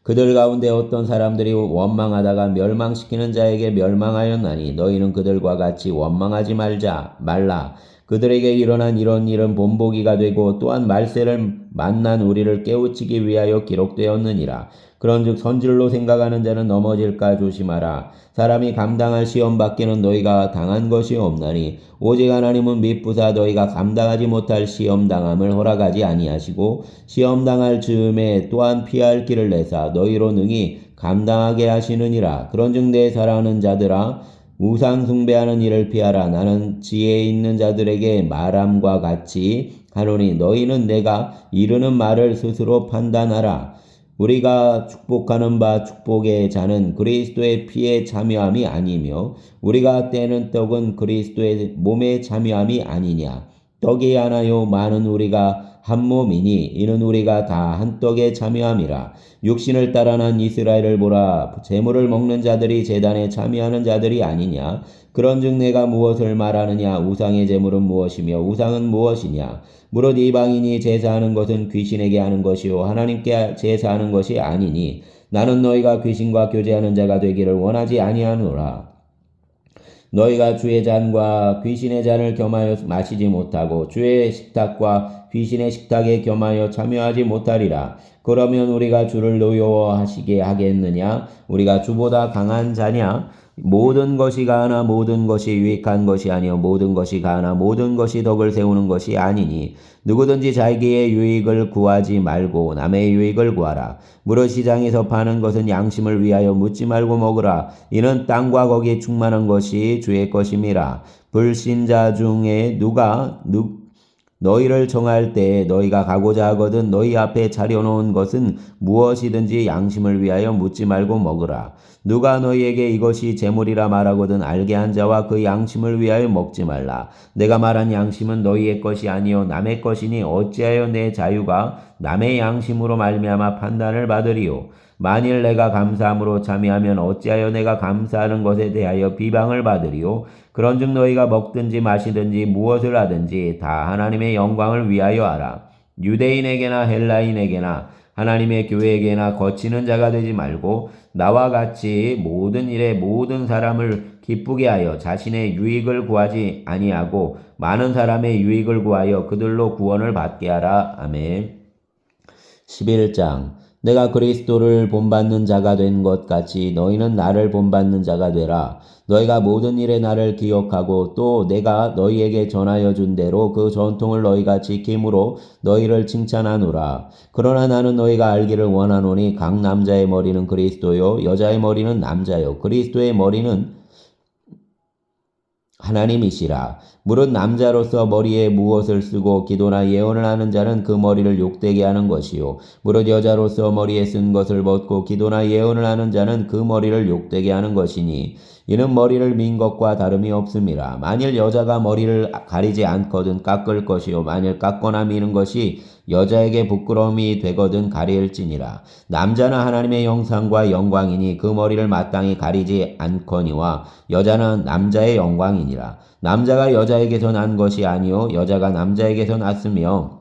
그들 가운데 어떤 사람들이 원망하다가 멸망시키는 자에게 멸망하였나니 너희는 그들과 같이 원망하지 말라. 그들에게 일어난 이런 일은 본보기가 되고 또한 말세를 만난 우리를 깨우치기 위하여 기록되었느니라. 그런즉 선질로 생각하는 자는 넘어질까 조심하라. 사람이 감당할 시험 밖에는 너희가 당한 것이 없나니 오직 하나님은 미쁘사 너희가 감당하지 못할 시험 당함을 허락하지 아니하시고 시험 당할 즈음에 또한 피할 길을 내사 너희로 능히 감당하게 하시느니라. 그런즉 내 사랑하는 자들아, 우상 숭배하는 일을 피하라. 나는 지혜 있는 자들에게 말함과 같이 하노니 너희는 내가 이르는 말을 스스로 판단하라. 우리가 축복하는 바 축복의 잔은 그리스도의 피에 참여함이 아니며 우리가 떼는 떡은 그리스도의 몸에 참여함이 아니냐. 떡이 하나요 많은 우리가 한 몸이니 이는 우리가 다 한 떡에 참여함이라. 육신을 따라 난 이스라엘을 보라. 제물을 먹는 자들이 제단에 참여하는 자들이 아니냐. 그런즉 내가 무엇을 말하느냐. 우상의 제물은 무엇이며 우상은 무엇이냐. 무릇 이방인이 제사하는 것은 귀신에게 하는 것이요 하나님께 제사하는 것이 아니니 나는 너희가 귀신과 교제하는 자가 되기를 원하지 아니하노라. 너희가 주의 잔과 귀신의 잔을 겸하여 마시지 못하고 주의 식탁과 귀신의 식탁에 겸하여 참여하지 못하리라. 그러면 우리가 주를 노여워하시게 하겠느냐? 우리가 주보다 강한 자냐? 모든 것이 가하나 모든 것이 유익한 것이 아니요 모든 것이 가하나 모든 것이 덕을 세우는 것이 아니니 누구든지 자기의 유익을 구하지 말고 남의 유익을 구하라. 무릇 시장에서 파는 것은 양심을 위하여 묻지 말고 먹으라. 이는 땅과 거기에 충만한 것이 주의 것임이라. 불신자 중에 누가 너희를 정할 때 너희가 가고자 하거든 너희 앞에 차려놓은 것은 무엇이든지 양심을 위하여 묻지 말고 먹으라. 누가 너희에게 이것이 재물이라 말하거든 알게 한 자와 그 양심을 위하여 먹지 말라. 내가 말한 양심은 너희의 것이 아니요 남의 것이니 어찌하여 내 자유가 남의 양심으로 말미암아 판단을 받으리요. 만일 내가 감사함으로 참여하면 어찌하여 내가 감사하는 것에 대하여 비방을 받으리요. 그런즉 너희가 먹든지 마시든지 무엇을 하든지 다 하나님의 영광을 위하여 하라. 유대인에게나 헬라인에게나 하나님의 교회에게나 거치는 자가 되지 말고 나와 같이 모든 일에 모든 사람을 기쁘게 하여 자신의 유익을 구하지 아니하고 많은 사람의 유익을 구하여 그들로 구원을 받게 하라. 아멘. 11장. 내가 그리스도를 본받는 자가 된 것 같이 너희는 나를 본받는 자가 되라. 너희가 모든 일에 나를 기억하고 또 내가 너희에게 전하여 준 대로 그 전통을 너희가 지킴으로 너희를 칭찬하노라. 그러나 나는 너희가 알기를 원하노니 각 남자의 머리는 그리스도요 여자의 머리는 남자요 그리스도의 머리는 하나님이시라. 무릇 남자로서 머리에 무엇을 쓰고 기도나 예언을 하는 자는 그 머리를 욕되게 하는 것이요 무릇 여자로서 머리에 쓴 것을 벗고 기도나 예언을 하는 자는 그 머리를 욕되게 하는 것이니 이는 머리를 민 것과 다름이 없음이라. 만일 여자가 머리를 가리지 않거든 깎을 것이요 만일 깎거나 미는 것이 여자에게 부끄러움이 되거든 가릴지니라. 남자는 하나님의 형상과 영광이니 그 머리를 마땅히 가리지 않거니와 여자는 남자의 영광이니라. 남자가 여자에게서 난 것이 아니요 여자가 남자에게서 났으며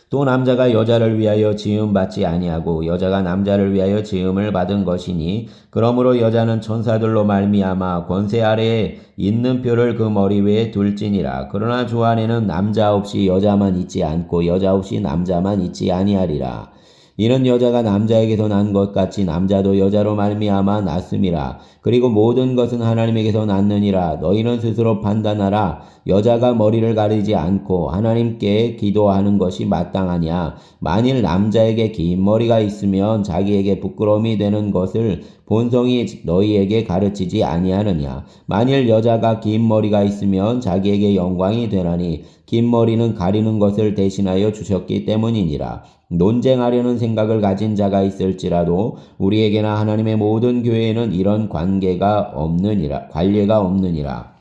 또 남자가 여자를 위하여 지음받지 아니하고 여자가 남자를 위하여 지음을 받은 것이니 그러므로 여자는 천사들로 말미암아 권세 아래에 있는 표를 그 머리 위에 둘지니라. 그러나 주 안에는 남자 없이 여자만 있지 않고 여자 없이 남자만 있지 아니하리라. 이는 여자가 남자에게서 난 것 같이 남자도 여자로 말미암아 났음이라. 그리고 모든 것은 하나님에게서 났느니라. 너희는 스스로 판단하라. 여자가 머리를 가리지 않고 하나님께 기도하는 것이 마땅하냐. 만일 남자에게 긴 머리가 있으면 자기에게 부끄러움이 되는 것을 본성이 너희에게 가르치지 아니하느냐. 만일 여자가 긴 머리가 있으면 자기에게 영광이 되나니 긴 머리는 가리는 것을 대신하여 주셨기 때문이니라. 논쟁하려는 생각을 가진 자가 있을지라도 우리에게나 하나님의 모든 교회에는 이런 관계가 없느니라. 관례가 없느니라.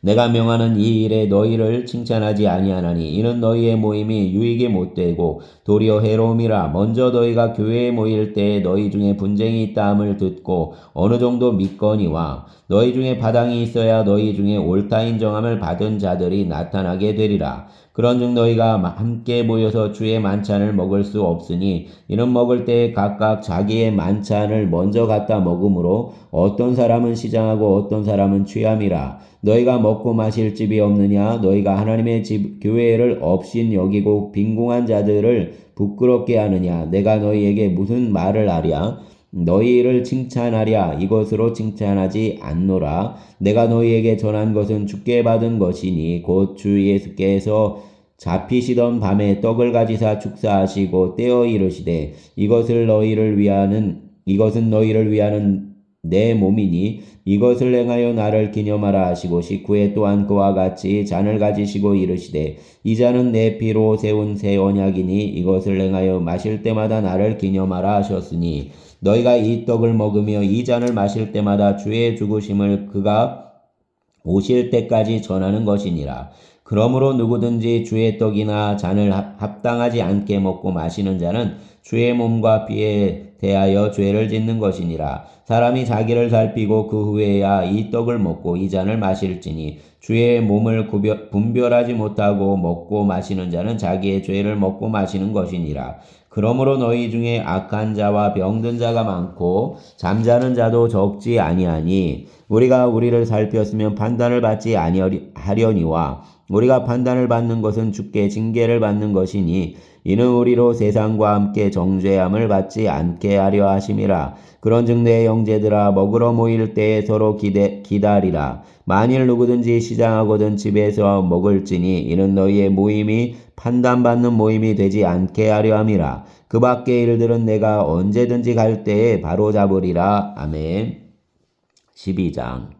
내가 명하는 이 일에 너희를 칭찬하지 아니하나니 이는 너희의 모임이 유익이 못되고 도리어 해로움이라. 먼저 너희가 교회에 모일 때에 너희 중에 분쟁이 있다함을 듣고 어느 정도 믿거니와 너희 중에 바당이 있어야 너희 중에 옳다 인정함을 받은 자들이 나타나게 되리라. 그런즉 너희가 함께 모여서 주의 만찬을 먹을 수 없으니 이는 먹을 때에 각각 자기의 만찬을 먼저 갖다 먹으므로 어떤 사람은 시장하고 어떤 사람은 취함이라. 너희가 먹고 마실 집이 없느냐. 너희가 하나님의 집 교회를 업신 여기고 빈궁한 자들을 부끄럽게 하느냐. 내가 너희에게 무슨 말을 하랴. 너희를 칭찬하랴. 이것으로 칭찬하지 않노라. 내가 너희에게 전한 것은 주께 받은 것이니 곧 주 예수께서 잡히시던 밤에 떡을 가지사 축사하시고 떼어 이르시되 이것은 너희를 위하는 내 몸이니 이것을 행하여 나를 기념하라 하시고 식후에 또한 그와 같이 잔을 가지시고 이르시되 이 잔은 내 피로 세운 새 언약이니 이것을 행하여 마실 때마다 나를 기념하라 하셨으니 너희가 이 떡을 먹으며 이 잔을 마실 때마다 주의 죽으심을 그가 오실 때까지 전하는 것이니라. 그러므로 누구든지 주의 떡이나 잔을 합당하지 않게 먹고 마시는 자는 주의 몸과 피에 대하여 죄를 짓는 것이니라. 사람이 자기를 살피고 그 후에야 이 떡을 먹고 이 잔을 마실지니 주의 몸을 분별하지 못하고 먹고 마시는 자는 자기의 죄를 먹고 마시는 것이니라. 그러므로 너희 중에 악한 자와 병든 자가 많고 잠자는 자도 적지 아니하니 우리가 우리를 살폈으면 판단을 받지 아니하려니와 우리가 판단을 받는 것은 주께 징계를 받는 것이니 이는 우리로 세상과 함께 정죄함을 받지 않게 하려 하심이라. 그런즉 내 형제들아 먹으러 모일 때에 서로 기다리라. 만일 누구든지 시장하거든 집에서 먹을지니 이는 너희의 모임이 판단받는 모임이 되지 않게 하려 함이라. 그 밖의 일들은 내가 언제든지 갈 때에 바로잡으리라. 아멘. 12장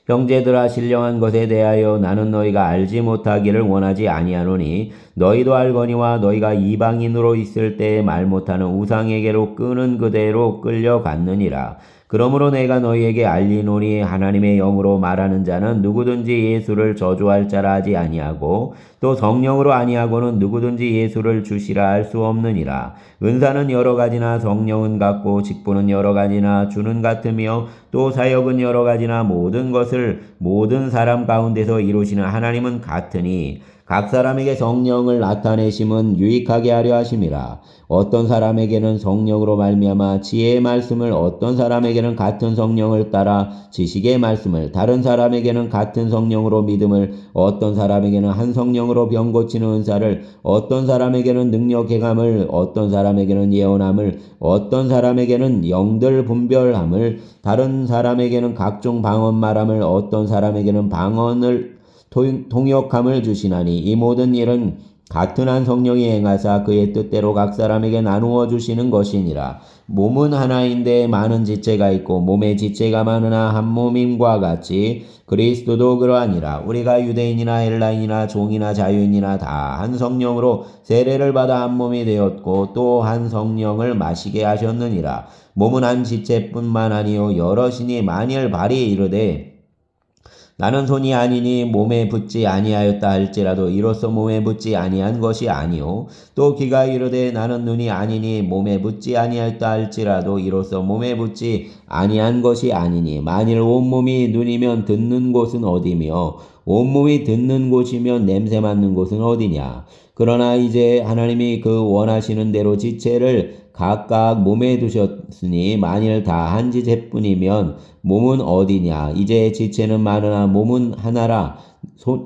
형제들아 신령한 것에 대하여 나는 너희가 알지 못하기를 원하지 아니하노니 너희도 알거니와 너희가 이방인으로 있을 때에 말 못하는 우상에게로 끄는 그대로 끌려갔느니라. 그러므로 내가 너희에게 알리노니 하나님의 영으로 말하는 자는 누구든지 예수를 저주할 자라 하지 아니하고 또 성령으로 아니하고는 누구든지 예수를 주시라 할 수 없느니라. 은사는 여러 가지나 성령은 같고 직분은 여러 가지나 주는 같으며 또 사역은 여러 가지나 모든 것을 모든 사람 가운데서 이루시는 하나님은 같으니 각 사람에게 성령을 나타내심은 유익하게 하려 하심이라. 어떤 사람에게는 성령으로 말미암아 지혜의 말씀을, 어떤 사람에게는 같은 성령을 따라 지식의 말씀을, 다른 사람에게는 같은 성령으로 믿음을, 어떤 사람에게는 한 성령으로 병 고치는 은사를, 어떤 사람에게는 능력 행함을, 어떤 사람에게는 예언함을, 어떤 사람에게는 영들 분별함을, 다른 사람에게는 각종 방언 말함을, 어떤 사람에게는 방언을 통역함을 주시나니 이 모든 일은 같은 한 성령이 행하사 그의 뜻대로 각 사람에게 나누어 주시는 것이니라. 몸은 하나인데 많은 지체가 있고 몸에 지체가 많으나 한 몸임과 같이 그리스도도 그러하니라. 우리가 유대인이나 헬라인이나 종이나 자유인이나 다 한 성령으로 세례를 받아 한 몸이 되었고 또 한 성령을 마시게 하셨느니라. 몸은 한 지체뿐만 아니요 여럿이니 만일 발이 이르되 나는 손이 아니니 몸에 붙지 아니하였다 할지라도 이로써 몸에 붙지 아니한 것이 아니요 또 귀가 이르되 나는 눈이 아니니 몸에 붙지 아니하였다 할지라도 이로써 몸에 붙지 아니한 것이 아니니 만일 온몸이 눈이면 듣는 곳은 어디며 온몸이 듣는 곳이면 냄새 맡는 곳은 어디냐. 그러나 이제 하나님이 그 원하시는 대로 지체를 각각 몸에 두셨으니 만일 다 한 지체뿐이면 몸은 어디냐? 이제 지체는 많으나 몸은 하나라.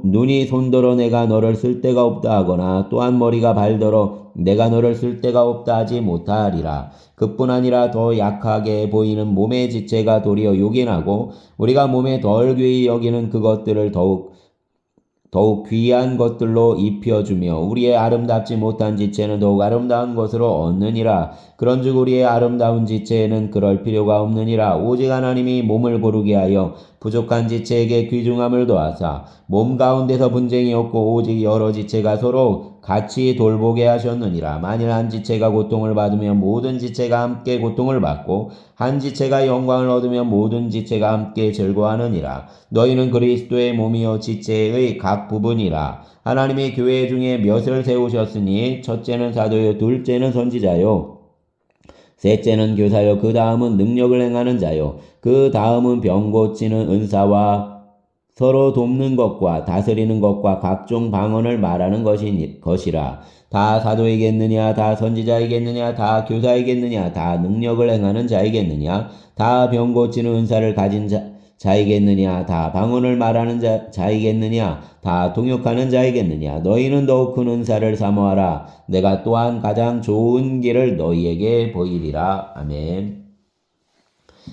눈이 손더러 내가 너를 쓸 데가 없다 하거나 또한 머리가 발더러 내가 너를 쓸 데가 없다 하지 못하리라. 그뿐 아니라 더 약하게 보이는 몸의 지체가 도리어 요긴하고 우리가 몸에 덜 귀히 여기는 그것들을 더욱 귀한 것들로 입혀주며 우리의 아름답지 못한 지체는 더욱 아름다운 것으로 얻느니라. 그런즉 우리의 아름다운 지체에는 그럴 필요가 없느니라. 오직 하나님이 몸을 고르게 하여 부족한 지체에게 귀중함을 더하사 몸 가운데서 분쟁이 없고 오직 여러 지체가 서로 같이 돌보게 하셨느니라. 만일 한 지체가 고통을 받으면 모든 지체가 함께 고통을 받고 한 지체가 영광을 얻으면 모든 지체가 함께 즐거워하느니라. 너희는 그리스도의 몸이요 지체의 각 부분이라. 하나님이 교회 중에 몇을 세우셨으니 첫째는 사도요 둘째는 선지자요 셋째는 교사요 그 다음은 능력을 행하는 자요 그 다음은 병 고치는 은사와 서로 돕는 것과 다스리는 것과 각종 방언을 말하는 것이라. 다 사도이겠느냐? 다 선지자이겠느냐? 다 교사이겠느냐? 다 능력을 행하는 자이겠느냐? 다 병 고치는 은사를 가진 자이겠느냐? 다 방언을 말하는 자이겠느냐? 다 통역하는 자이겠느냐? 너희는 더욱 큰 은사를 사모하라. 내가 또한 가장 좋은 길을 너희에게 보이리라. 아멘.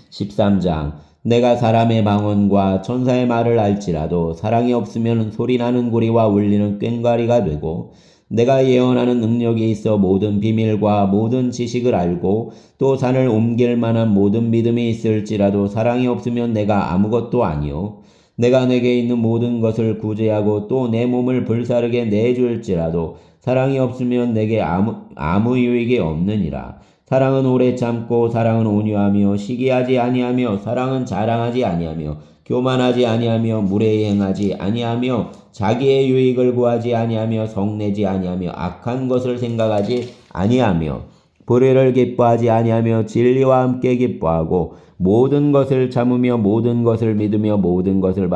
13장 내가 사람의 방언과 천사의 말을 알지라도 사랑이 없으면 소리나는 구리와 울리는 꽹과리가 되고 내가 예언하는 능력이 있어 모든 비밀과 모든 지식을 알고 또 산을 옮길 만한 모든 믿음이 있을지라도 사랑이 없으면 내가 아무것도 아니요 내가 내게 있는 모든 것을 구제하고 또 내 몸을 불사르게 내줄지라도 사랑이 없으면 내게 아무 유익이 없느니라. 사랑은 오래 참고 사랑은 온유하며 시기하지 아니하며 사랑은 자랑하지 아니하며 교만하지 아니하며 무례히 행하지 아니하며 자기의 유익을 구하지 아니하며 성내지 아니하며 악한 것을 생각하지 아니하며 불의를 기뻐하지 아니하며 진리와 함께 기뻐하고 모든 것을 참으며 모든 것을 믿으며 모든 것을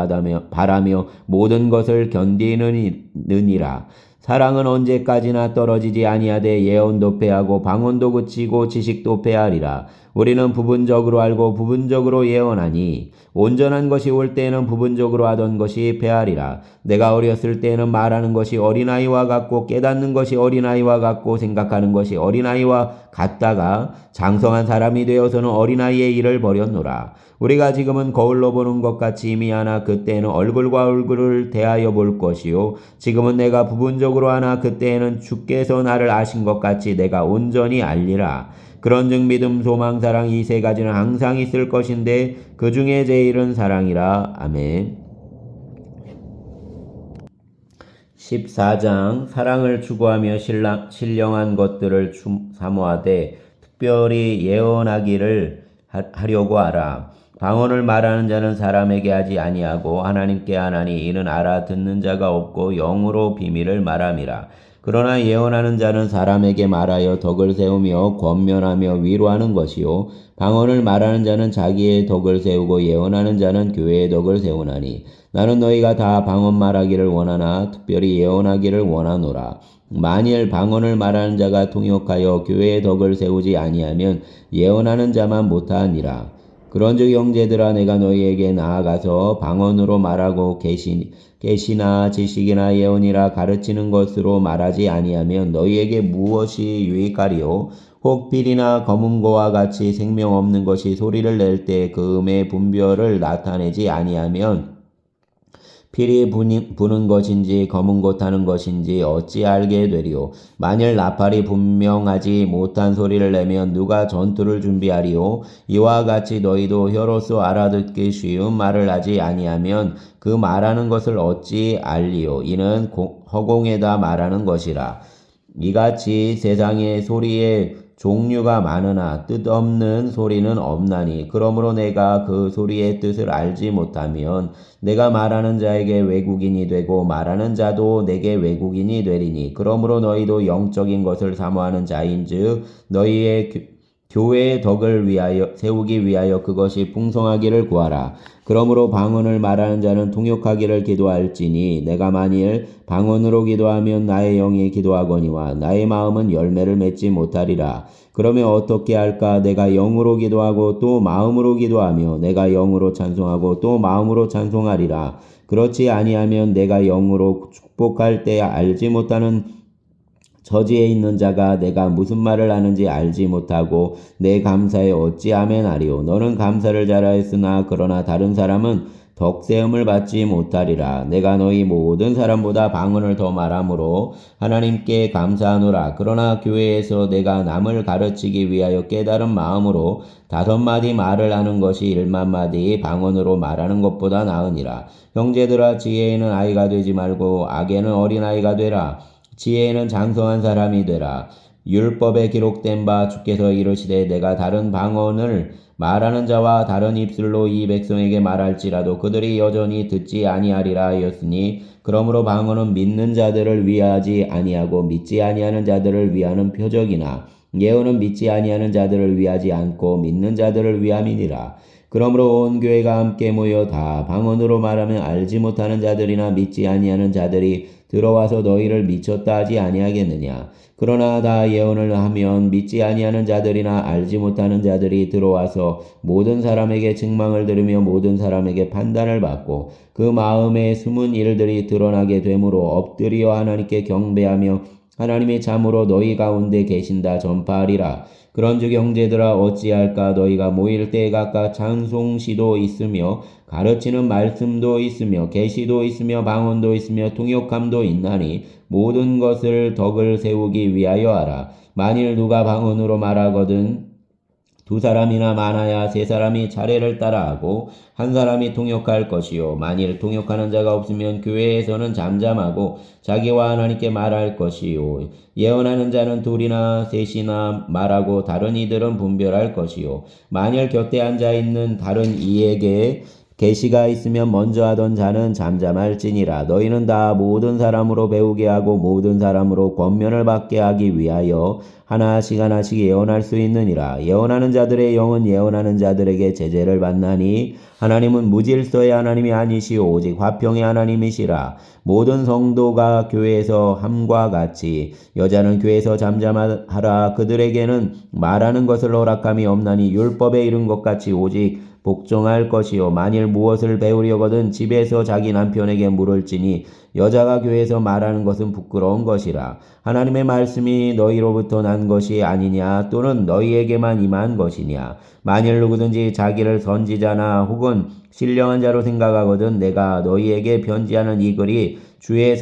바라며 모든 것을 견디느니라. 사랑은 언제까지나 떨어지지 아니하되 예언도 패하고 방언도 그치고 지식도 패하리라. 우리는 부분적으로 알고 부분적으로 예언하니 온전한 것이 올 때에는 부분적으로 하던 것이 패하리라. 내가 어렸을 때에는 말하는 것이 어린아이와 같고 깨닫는 것이 어린아이와 같고 생각하는 것이 어린아이와 같다가 장성한 사람이 되어서는 어린아이의 일을 버렸노라. 우리가 지금은 거울로 보는 것 같이 미하나 그때에는 얼굴과 얼굴을 대하여 볼 것이요 지금은 내가 부분적으로 하나 그때에는 주께서 나를 아신 것 같이 내가 온전히 알리라. 그런즉 믿음, 소망, 사랑 이 세 가지는 항상 있을 것인데 그 중에 제일은 사랑이라. 아멘. 14장 사랑을 추구하며 신령한 것들을 사모하되 특별히 예언하기를 하려고 하라. 방언을 말하는 자는 사람에게 하지 아니하고 하나님께 하나니 이는 알아듣는 자가 없고 영으로 비밀을 말함이라. 그러나 예언하는 자는 사람에게 말하여 덕을 세우며 권면하며 위로하는 것이요 방언을 말하는 자는 자기의 덕을 세우고 예언하는 자는 교회의 덕을 세우나니 나는 너희가 다 방언 말하기를 원하나 특별히 예언하기를 원하노라. 만일 방언을 말하는 자가 통역하여 교회의 덕을 세우지 아니하면 예언하는 자만 못하니라. 그런즉 형제들아 내가 너희에게 나아가서 방언으로 말하고 계시나 지식이나 예언이라 가르치는 것으로 말하지 아니하면 너희에게 무엇이 유익하리요? 혹 필이나 검은고와 같이 생명 없는 것이 소리를 낼 때 그 음의 분별을 나타내지 아니하면 필이 부는 것인지 검은고 타는 것인지 어찌 알게 되리요? 만일 나팔이 분명하지 못한 소리를 내면 누가 전투를 준비하리요? 이와 같이 너희도 혀로서 알아듣기 쉬운 말을 하지 아니하면 그 말하는 것을 어찌 알리요? 이는 허공에다 말하는 것이라. 이같이 세상에 소리의 종류가 많으나 뜻없는 소리는 없나니 그러므로 내가 그 소리의 뜻을 알지 못하면 내가 말하는 자에게 외국인이 되고 말하는 자도 내게 외국인이 되리니 그러므로 너희도 영적인 것을 사모하는 자인즉 너희의 교회의 덕을 위하여 세우기 위하여 그것이 풍성하기를 구하라. 그러므로 방언을 말하는 자는 통역하기를 기도할지니 내가 만일 방언으로 기도하면 나의 영이 기도하거니와 나의 마음은 열매를 맺지 못하리라. 그러면 어떻게 할까? 내가 영으로 기도하고 또 마음으로 기도하며 내가 영으로 찬송하고 또 마음으로 찬송하리라. 그렇지 아니하면 내가 영으로 축복할 때 알지 못하는 저지에 있는 자가 내가 무슨 말을 하는지 알지 못하고 내 감사에 어찌 아멘하리요. 너는 감사를 잘하였으나 그러나 다른 사람은 덕세음을 받지 못하리라. 내가 너희 모든 사람보다 방언을 더 말하므로 하나님께 감사하노라. 그러나 교회에서 내가 남을 가르치기 위하여 깨달은 마음으로 5마디 말을 하는 것이 1만마디 방언으로 말하는 것보다 나으니라. 형제들아, 지혜에는 아이가 되지 말고 악에는 어린아이가 되라. 지혜에는 장성한 사람이 되라. 율법에 기록된 바 주께서 이르시되 내가 다른 방언을 말하는 자와 다른 입술로 이 백성에게 말할지라도 그들이 여전히 듣지 아니하리라 하였으니 그러므로 방언은 믿는 자들을 위하지 아니하고 믿지 아니하는 자들을 위하는 표적이나 예언은 믿지 아니하는 자들을 위하지 않고 믿는 자들을 위함이니라. 그러므로 온 교회가 함께 모여 다 방언으로 말하면 알지 못하는 자들이나 믿지 아니하는 자들이 들어와서 너희를 미쳤다 하지 아니하겠느냐. 그러나 다 예언을 하면 믿지 아니하는 자들이나 알지 못하는 자들이 들어와서 모든 사람에게 책망을 들으며 모든 사람에게 판단을 받고 그 마음에 숨은 일들이 드러나게 되므로 엎드려 하나님께 경배하며 하나님이 참으로 너희 가운데 계신다 전파하리라. 그런즉 형제들아, 어찌할까? 너희가 모일 때에 각각 찬송시도 있으며 가르치는 말씀도 있으며 계시도 있으며 방언도 있으며 통역함도 있나니 모든 것을 덕을 세우기 위하여 하라. 만일 누가 방언으로 말하거든 2사람이나 많아야 3사람이 차례를 따라하고 1사람이 통역할 것이요. 만일 통역하는 자가 없으면 교회에서는 잠잠하고 자기와 하나님께 말할 것이요. 예언하는 자는 2이나 3이나 말하고 다른 이들은 분별할 것이요. 만일 곁에 앉아있는 다른 이에게 계시가 있으면 먼저 하던 자는 잠잠할지니라. 너희는 다 모든 사람으로 배우게 하고 모든 사람으로 권면을 받게 하기 위하여 하나씩 예언할 수 있느니라. 예언하는 자들의 영은 예언하는 자들에게 제재를 받나니 하나님은 무질서의 하나님이 아니시오 오직 화평의 하나님이시라. 모든 성도가 교회에서 함과 같이 여자는 교회에서 잠잠하라. 그들에게는 말하는 것을 허락함이 없나니 율법에 이른 것 같이 오직 복종할 것이요. 만일 무엇을 배우려거든 집에서 자기 남편에게 물을지니 여자가 교회에서 말하는 것은 부끄러운 것이라. 하나님의 말씀이 너희로부터 난 것이 아니냐 또는 너희에게만 임한 것이냐. 만일 누구든지 자기를 선지자나 혹은 신령한 자로 생각하거든 내가 너희에게 편지하는 이 글이 주의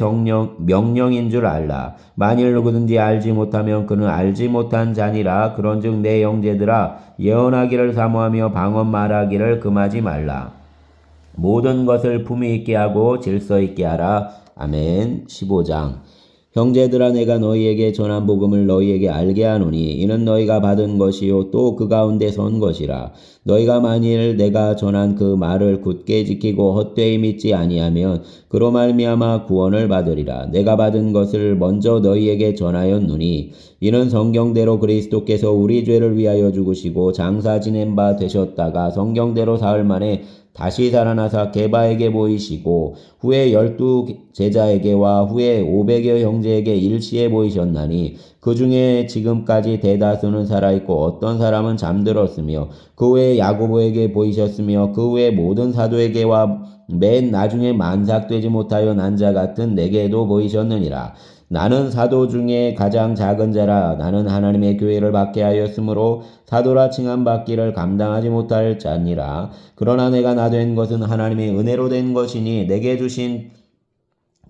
명령인 줄 알라. 만일 누구든지 알지 못하면 그는 알지 못한 자니라. 그런즉 내 형제들아, 예언하기를 사모하며 방언 말하기를 금하지 말라. 모든 것을 품위 있게 하고 질서 있게 하라. 아멘. 15장. 형제들아, 내가 너희에게 전한 복음을 너희에게 알게 하노니 이는 너희가 받은 것이요 또 그 가운데 선 것이라. 너희가 만일 내가 전한 그 말을 굳게 지키고 헛되이 믿지 아니하면 그로 말미암아 구원을 받으리라. 내가 받은 것을 먼저 너희에게 전하였노니 이는 성경대로 그리스도께서 우리 죄를 위하여 죽으시고 장사 지낸 바 되셨다가 성경대로 사흘 만에 다시 살아나사 게바에게 보이시고 후에 12 제자에게와 후에 500여 형제에게 일시에 보이셨나니 그 중에 지금까지 대다수는 살아있고 어떤 사람은 잠들었으며 그 후에 야고보에게 보이셨으며 그 후에 모든 사도에게와 맨 나중에 만삭되지 못하여 난 자 같은 내게도 보이셨느니라. 나는 사도 중에 가장 작은 자라. 나는 하나님의 교회를 받게 하였으므로 사도라 칭함 받기를 감당하지 못할 자니라. 그러나 내가 나 된 것은 하나님의 은혜로 된 것이니 내게 주신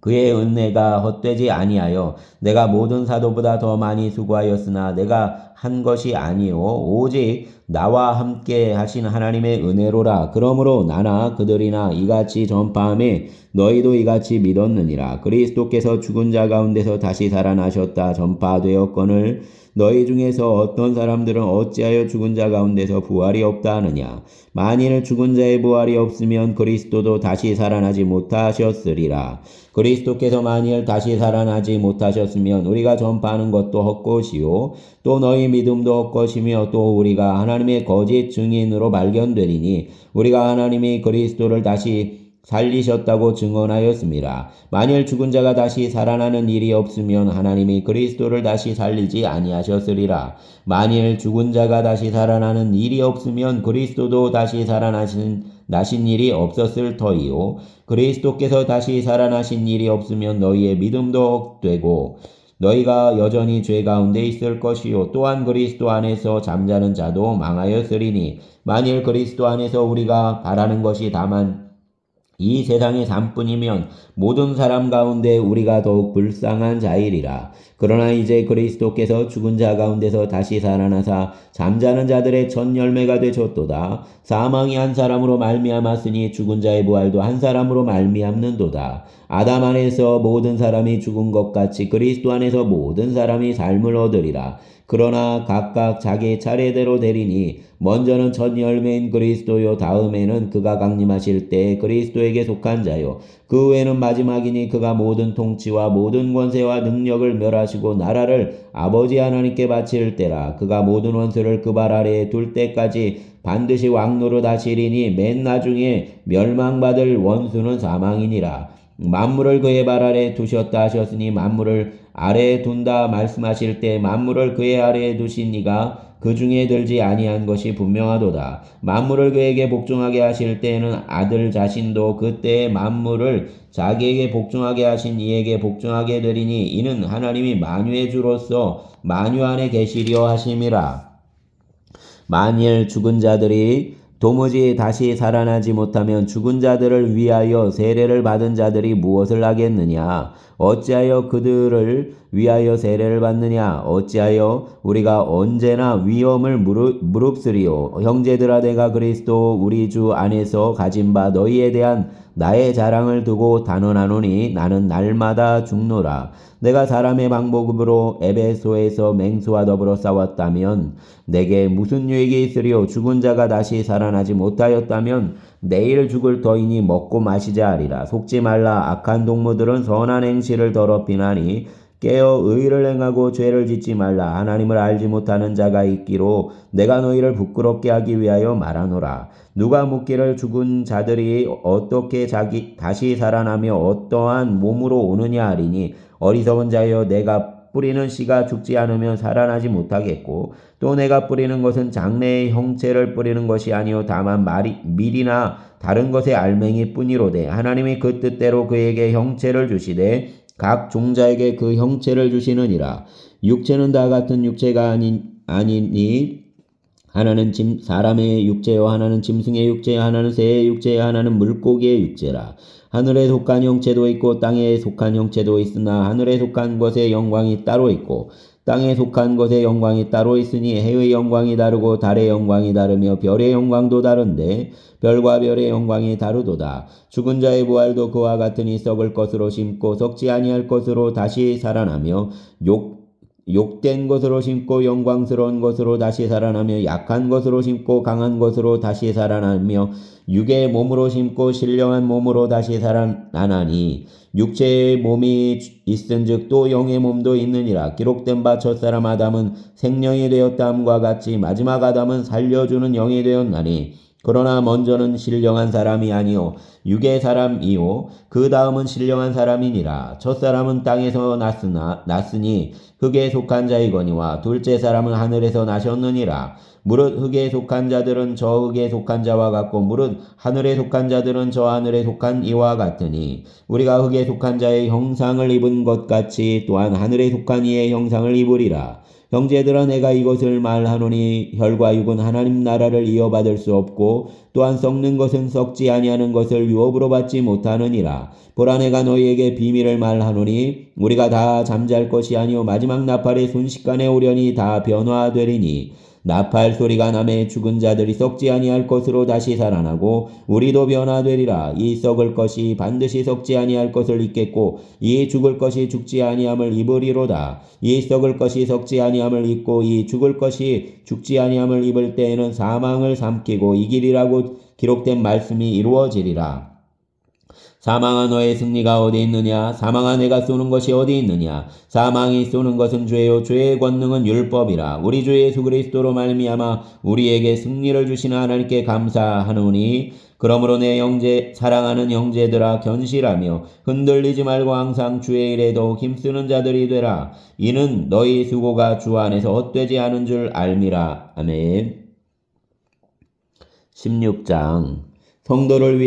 그의 은혜가 헛되지 아니하여 내가 모든 사도보다 더 많이 수고하였으나 내가 한 것이 아니요 오직 나와 함께 하신 하나님의 은혜로라. 그러므로 나나 그들이나 이같이 전파하며 너희도 이같이 믿었느니라. 그리스도께서 죽은 자 가운데서 다시 살아나셨다 전파되었거늘 너희 중에서 어떤 사람들은 어찌하여 죽은 자 가운데서 부활이 없다 하느냐. 만일 죽은 자의 부활이 없으면 그리스도도 다시 살아나지 못하셨으리라. 그리스도께서 만일 다시 살아나지 못하셨으면 우리가 전파하는 것도 헛것이요 또 너희 믿음도 헛것이며 또 우리가 하나님의 거짓 증인으로 발견되리니 우리가 하나님이 그리스도를 다시 살리셨다고 증언하였습니다. 만일 죽은 자가 다시 살아나는 일이 없으면 하나님이 그리스도를 다시 살리지 아니하셨으리라. 만일 죽은 자가 다시 살아나는 일이 없으면 그리스도도 다시 살아나신 일이 없었을 터이요. 그리스도께서 다시 살아나신 일이 없으면 너희의 믿음도 헛되고 너희가 여전히 죄 가운데 있을 것이요 또한 그리스도 안에서 잠자는 자도 망하였으리니 만일 그리스도 안에서 우리가 바라는 것이 다만 이 세상의 삶뿐이면 모든 사람 가운데 우리가 더욱 불쌍한 자이리라. 그러나 이제 그리스도께서 죽은 자 가운데서 다시 살아나사 잠자는 자들의 첫 열매가 되셨도다. 사망이 한 사람으로 말미암았으니 죽은 자의 부활도 한 사람으로 말미암는도다. 아담 안에서 모든 사람이 죽은 것 같이 그리스도 안에서 모든 사람이 삶을 얻으리라. 그러나 각각 자기 차례대로 되리니 먼저는 첫 열매인 그리스도요 다음에는 그가 강림하실 때 그리스도에게 속한 자요 그 후에는 마지막이니 그가 모든 통치와 모든 권세와 능력을 멸하시고 나라를 아버지 하나님께 바칠 때라. 그가 모든 원수를 그 발 아래에 둘 때까지 반드시 왕노릇 하시리니 맨 나중에 멸망받을 원수는 사망이니라. 만물을 그의 발 아래에 두셨다 하셨으니 만물을 아래에 둔다 말씀하실 때 만물을 그의 아래에 두신 이가 그 중에 들지 아니한 것이 분명하도다. 만물을 그에게 복종하게 하실 때에는 아들 자신도 그때의 만물을 자기에게 복종하게 하신 이에게 복종하게 되리니 이는 하나님이 만유의 주로서 만유 안에 계시려 하심이라. 만일 죽은 자들이 도무지 다시 살아나지 못하면 죽은 자들을 위하여 세례를 받은 자들이 무엇을 하겠느냐? 어찌하여 그들을 위하여 세례를 받느냐? 어찌하여 우리가 언제나 위험을 무릅쓰리요? 형제들아 내가 그리스도 우리 주 안에서 가진 바 너희에 대한 나의 자랑을 두고 단언하노니 나는 날마다 죽노라. 내가 사람의 방법으로 에베소에서 맹수와 더불어 싸웠다면 내게 무슨 유익이 있으리요? 죽은 자가 다시 살아나지 못하였다면 내일 죽을 터이니 먹고 마시자 하리라. 속지 말라. 악한 동무들은 선한 행실을 더럽히나니 깨어 의를 행하고 죄를 짓지 말라. 하나님을 알지 못하는 자가 있기로 내가 너희를 부끄럽게 하기 위하여 말하노라. 누가 묻기를 죽은 자들이 어떻게 다시 살아나며 어떠한 몸으로 오느냐 하리니 어리석은 자여 내가 뿌리는 씨가 죽지 않으면 살아나지 못하겠고 또 내가 뿌리는 것은 장래의 형체를 뿌리는 것이 아니요 다만 밀이나 다른 것의 알맹이 뿐이로되 하나님이 그 뜻대로 그에게 형체를 주시되 각 종자에게 그 형체를 주시느니라. 육체는 다 같은 육체가 아니니 하나는 사람의 육체요 하나는 짐승의 육체 하나는 새의 육체 하나는 물고기의 육체라. 하늘에 속한 형체도 있고 땅에 속한 형체도 있으나 하늘에 속한 것의 영광이 따로 있고 땅에 속한 것의 영광이 따로 있으니 해의 영광이 다르고 달의 영광이 다르며 별의 영광도 다른데 별과 별의 영광이 다르도다. 죽은 자의 부활도 그와 같으니 썩을 것으로 심고 썩지 아니할 것으로 다시 살아나며 욕된 것으로 심고 영광스러운 것으로 다시 살아나며 약한 것으로 심고 강한 것으로 다시 살아나며 육의 몸으로 심고 신령한 몸으로 다시 살아나니 육체의 몸이 있은즉 또 영의 몸도 있느니라. 기록된 바 첫사람 아담은 생명이 되었다함과 같이 마지막 아담은 살려주는 영이 되었나니 그러나 먼저는 신령한 사람이 아니요 육의 사람이요 그 다음은 신령한 사람이니라. 첫사람은 땅에서 났으니 흙에 속한 자이거니와 둘째 사람은 하늘에서 나셨느니라. 무릇 흙에 속한 자들은 저 흙에 속한 자와 같고 무릇 하늘에 속한 자들은 저 하늘에 속한 이와 같으니 우리가 흙에 속한 자의 형상을 입은 것 같이 또한 하늘에 속한 이의 형상을 입으리라. 형제들아 내가 이것을 말하노니 혈과 육은 하나님 나라를 이어받을 수 없고 또한 썩는 것은 썩지 아니하는 것을 유업으로 받지 못하느니라. 보라 내가 너희에게 비밀을 말하노니 우리가 다 잠잘 것이 아니요 마지막 나팔의 순식간에 오려니 다 변화되리니 나팔 소리가 나매 죽은 자들이 썩지 아니할 것으로 다시 살아나고 우리도 변화되리라. 이 썩을 것이 반드시 썩지 아니할 것을 입겠고 이 죽을 것이 죽지 아니함을 입으리로다. 이 썩을 것이 썩지 아니함을 입고 이 죽을 것이 죽지 아니함을 입을 때에는 사망을 삼키고 이기리라고 기록된 말씀이 이루어지리라. 사망아 너의 승리가 어디 있느냐? 사망아 내가 쏘는 것이 어디 있느냐? 사망이 쏘는 것은 죄요 죄의 권능은 율법이라. 우리 주 예수 그리스도로 말미암아 우리에게 승리를 주시는 하나님께 감사하노니 그러므로 내 형제 사랑하는 형제들아 견실하며 흔들리지 말고 항상 주의 일에 더욱 힘쓰는 자들이 되라. 이는 너희 수고가 주 안에서 헛되지 않은 줄 알미라. 아멘. 16장 성도를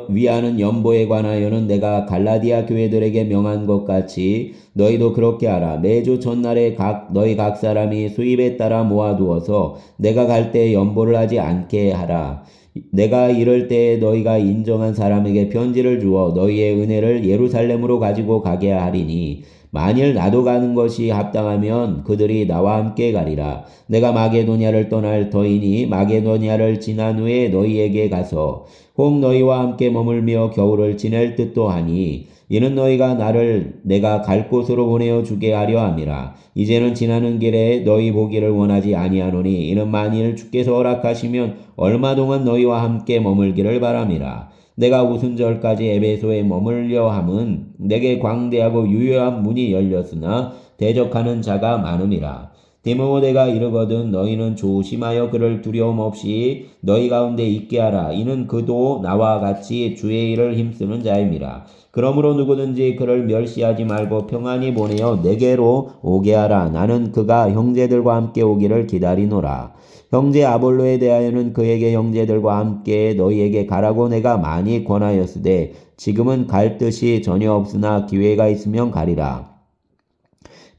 위하는 연보에 관하여는 내가 갈라디아 교회들에게 명한 것 같이 너희도 그렇게 하라. 매주 첫날에 너희 각 사람이 수입에 따라 모아두어서 내가 갈 때 연보를 하지 않게 하라. 내가 이럴 때에 너희가 인정한 사람에게 편지를 주어 너희의 은혜를 예루살렘으로 가지고 가게 하리니 만일 나도 가는 것이 합당하면 그들이 나와 함께 가리라. 내가 마게도냐를 떠날 터이니 마게도냐를 지난 후에 너희에게 가서 혹 너희와 함께 머물며 겨울을 지낼 듯도 하니 이는 너희가 나를 내가 갈 곳으로 보내어 주게 하려 함이라. 이제는 지나는 길에 너희 보기를 원하지 아니하노니 이는 만일 주께서 허락하시면 얼마 동안 너희와 함께 머물기를 바람이라. 내가 우순절까지 에베소에 머물려 함은 내게 광대하고 유효한 문이 열렸으나 대적하는 자가 많음이라. 디모데가 이르거든 너희는 조심하여 그를 두려움 없이 너희 가운데 있게 하라. 이는 그도 나와 같이 주의 일을 힘쓰는 자임이라. 그러므로 누구든지 그를 멸시하지 말고 평안히 보내어 내게로 오게 하라. 나는 그가 형제들과 함께 오기를 기다리노라. 형제 아볼로에 대하여는 그에게 형제들과 함께 너희에게 가라고 내가 많이 권하였으되 지금은 갈 뜻이 전혀 없으나 기회가 있으면 가리라.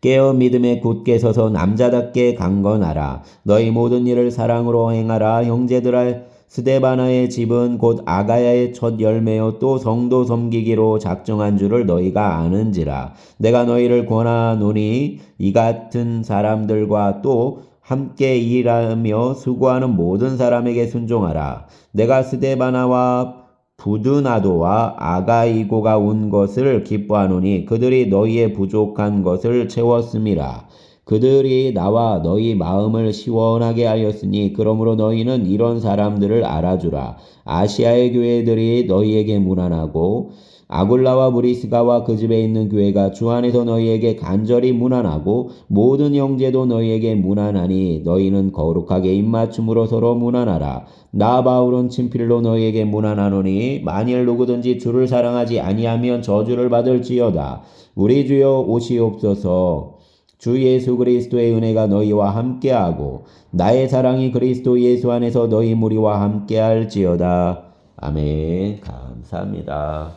깨어 믿음에 굳게 서서 남자답게 강건하라. 너희 모든 일을 사랑으로 행하라. 형제들아 스데바나의 집은 곧 아가야의 첫 열매요 또 성도 섬기기로 작정한 줄을 너희가 아는지라. 내가 너희를 권하노니 이 같은 사람들과 또 함께 일하며 수고하는 모든 사람에게 순종하라. 내가 스데바나와 부드나도와 아가이고가 온 것을 기뻐하노니 그들이 너희의 부족한 것을 채웠음이라. 그들이 나와 너희 마음을 시원하게 하였으니 그러므로 너희는 이런 사람들을 알아주라. 아시아의 교회들이 너희에게 문안하고 아굴라와 브리스가와 그 집에 있는 교회가 주 안에서 너희에게 간절히 문안하고 모든 형제도 너희에게 문안하니 너희는 거룩하게 입맞춤으로 서로 문안하라. 나 바울은 친필로 너희에게 문안하노니 만일 누구든지 주를 사랑하지 아니하면 저주를 받을지어다. 우리 주여 오시옵소서. 주 예수 그리스도의 은혜가 너희와 함께하고 나의 사랑이 그리스도 예수 안에서 너희 무리와 함께할지어다. 아멘. 감사합니다.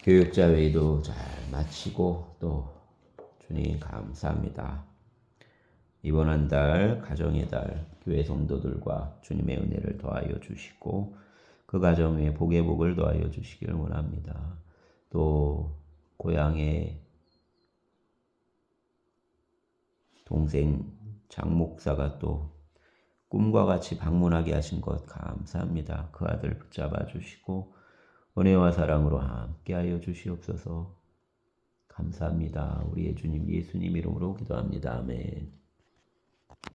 교육자 회의도 잘 마치고 또 주님 감사합니다. 이번 한 달 가정의 달 교회 성도들과 주님의 은혜를 더하여 주시고 그 가정에 복의 복을 더하여 주시기를 원합니다. 또 고향에 동생 장 목사가 또 꿈과 같이 방문하게 하신 것 감사합니다. 그 아들 붙잡아 주시고 은혜와 사랑으로 함께하여 주시옵소서. 감사합니다. 우리의 주님 예수님 이름으로 기도합니다. 아멘.